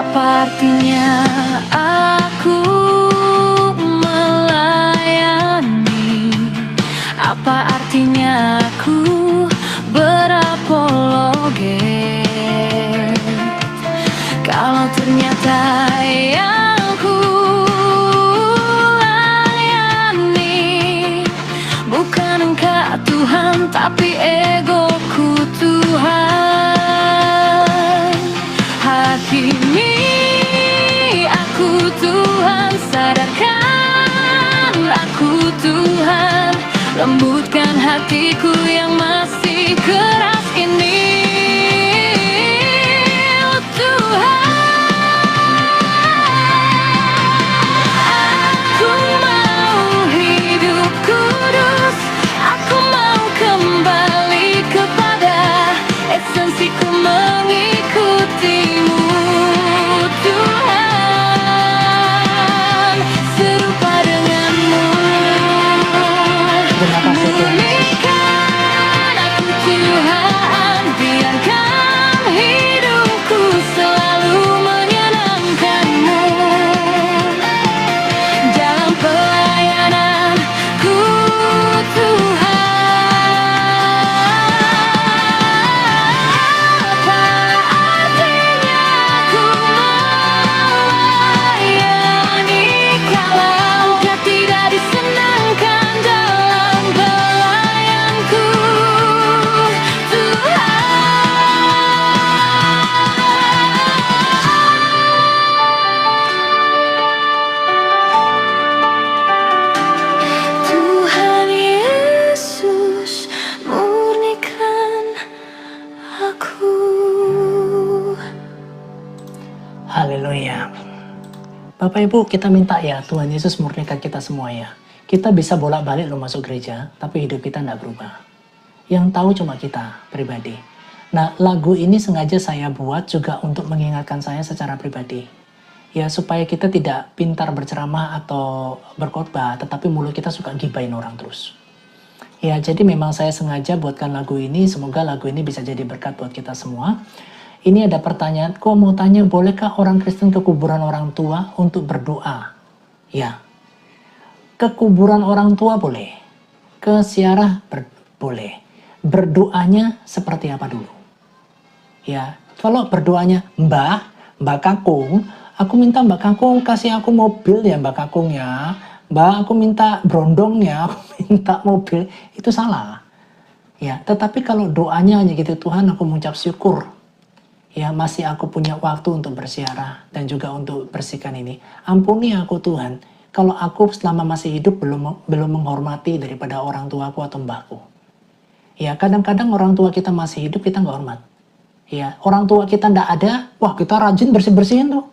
C: Apa artinya aku melayani? Apa artinya aku berapologet kalau ternyata yang ku layani bukan Engkau Tuhan, tapi egoku Tuhan. Hakimi aku Tuhan, sadarkan aku Tuhan, lembutkan hatiku yang masih keras ini. Oh Tuhan, aku mau hidup kudus, aku mau kembali kepada esensiku mengikutimu Tuhan, serupa denganmu.
B: Terima kasih Tuhan Yesus.
C: Murnikan aku Tuhan, biarkan hidupku selalu menyenangkanmu dalam pelayananku Tuhan. Apa artinya aku melayani kalau Kau tidak disenangkan dalam pelayanku Tuhan Yesus, murnikan aku.
B: Haleluya. Bapak Ibu, kita minta ya Tuhan Yesus murnikan kita semua ya. Kita bisa bolak-balik lo masuk gereja, tapi hidup kita tidak berubah. Yang tahu cuma kita pribadi. Nah, lagu ini sengaja saya buat juga untuk mengingatkan saya secara pribadi. Ya, supaya kita tidak pintar berceramah atau berkhotbah, tetapi mulut kita suka gibahin orang terus. Ya, jadi memang saya sengaja buatkan lagu ini, semoga lagu ini bisa jadi berkat buat kita semua. Ini ada pertanyaan, kok mau tanya, bolehkah orang Kristen ke kuburan orang tua untuk berdoa? Ya, ke kuburan orang tua boleh, ke ziarah boleh. Berdoanya seperti apa dulu? Ya, kalau berdoanya, Mbak Kakung, aku minta Mbak Kakung kasih aku mobil ya Mbak Kakung ya. Mbak, aku minta brondong ya, aku minta mobil. Itu salah. Ya, tetapi kalau doanya hanya gitu, Tuhan aku mengucap syukur. Ya, masih aku punya waktu untuk bersiarah dan juga untuk bersihkan ini. Ampuni aku Tuhan, kalau aku selama masih hidup belum menghormati daripada orang tuaku atau mbahku. Ya, kadang-kadang orang tua kita masih hidup, kita nggak hormat. Ya, orang tua kita nggak ada, wah kita rajin bersih-bersihin tuh.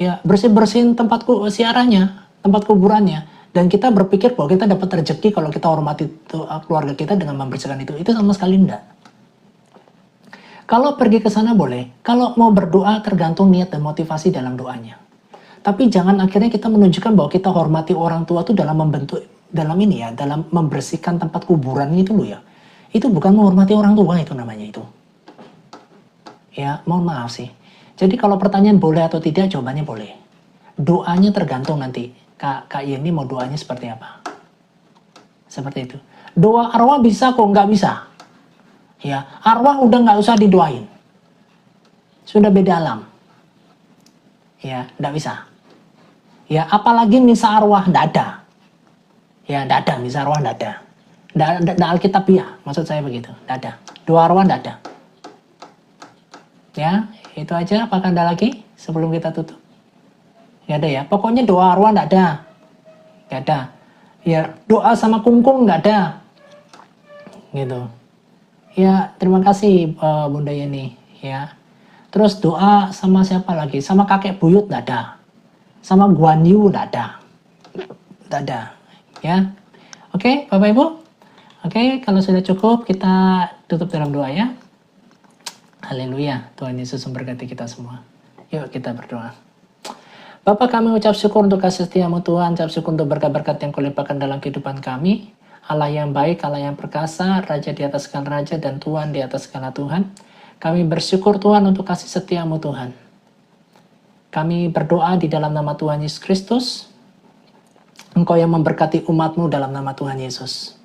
B: Ya, bersih-bersihin tempat siarahnya, tempat kuburannya. Dan kita berpikir bahwa kita dapat rezeki kalau kita hormati keluarga kita dengan membersihkan itu. Itu sama sekali enggak. Kalau pergi ke sana boleh, kalau mau berdoa tergantung niat dan motivasi dalam doanya. Tapi jangan akhirnya kita menunjukkan bahwa kita hormati orang tua itu dalam membentuk, dalam ini ya, dalam membersihkan tempat kuburan itu loh ya. Itu bukan menghormati orang tua itu namanya itu. Ya, mohon maaf sih. Jadi kalau pertanyaan boleh atau tidak, jawabannya boleh. Doanya tergantung nanti. Kak Yeni mau doanya seperti apa. Seperti itu. Doa arwah bisa kok, nggak bisa. Ya, arwah udah nggak usah didoain. Sudah beda alam. Ya, nggak bisa. Ya, apalagi misa arwah, nggak ada. Ya, nggak ada, misa arwah nggak ada. Nggak alkitabiah, maksud saya begitu. Nggak ada. Doa arwah nggak ada. Ya, itu aja. Apakah ada lagi sebelum kita tutup? Nggak ada ya. Pokoknya doa arwah nggak ada. Nggak ada. Ya, doa sama kungkung nggak ada. Gitu. Ya, terima kasih Bunda Yeni. Ya. Terus doa sama siapa lagi? Sama kakek buyut nggak ada. Sama Guan Yu nggak ada. Nggak ada. Ya. Oke, Bapak Ibu. Oke, kalau sudah cukup kita tutup dalam doa ya. Haleluya. Tuhan Yesus memberkati kita semua. Yuk kita berdoa. Bapa, kami ucap syukur untuk kasih setiamu Tuhan. Ucap syukur untuk berkat-berkat yang kau limpahkan dalam kehidupan kami. Allah yang baik, Allah yang perkasa, Raja di atas segala Raja dan Tuhan di atas segala Tuhan. Kami bersyukur Tuhan untuk kasih setiamu Tuhan. Kami berdoa di dalam nama Tuhan Yesus Kristus, Engkau yang memberkati umat-Mu dalam nama Tuhan Yesus.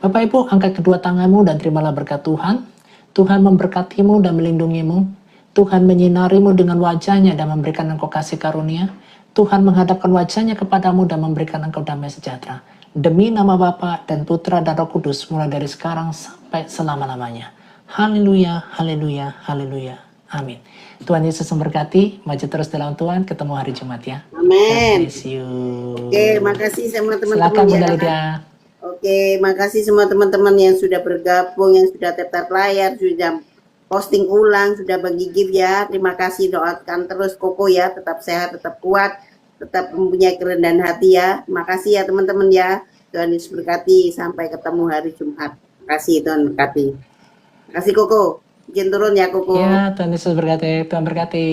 B: Bapak Ibu, angkat kedua tanganmu dan terimalah berkat Tuhan. Tuhan memberkatimu dan melindungimu. Tuhan menyinarimu dengan wajahnya dan memberikan engkau kasih karunia. Tuhan menghadapkan wajahnya kepadamu dan memberikan engkau damai sejahtera. Demi nama Bapa dan Putra dan Roh Kudus, mulai dari sekarang sampai selama-lamanya. Haleluya, haleluya, haleluya. Amin. Tuhan Yesus memberkati. Maju terus dalam Tuhan. Ketemu hari Jumat ya.
D: Amin.
B: God bless you.
D: Oke, makasih sama teman-teman
B: Silakan Bunda
D: ya.
B: Lydia.
D: Oke, makasih semua teman-teman yang sudah bergabung, yang sudah tetap layar, sudah posting ulang, sudah bagi gift ya. Terima kasih, doakan terus Koko ya, tetap sehat, tetap kuat, tetap mempunyai kerendahan hati ya. Terima kasih ya teman-teman ya. Tuhan Yesus berkati, sampai ketemu hari Jumat. Terima kasih, Tuhan berkati. Terima kasih Koko. Izin turun ya Koko.
B: Ya, Tuhan Yesus berkati. Tuhan berkati.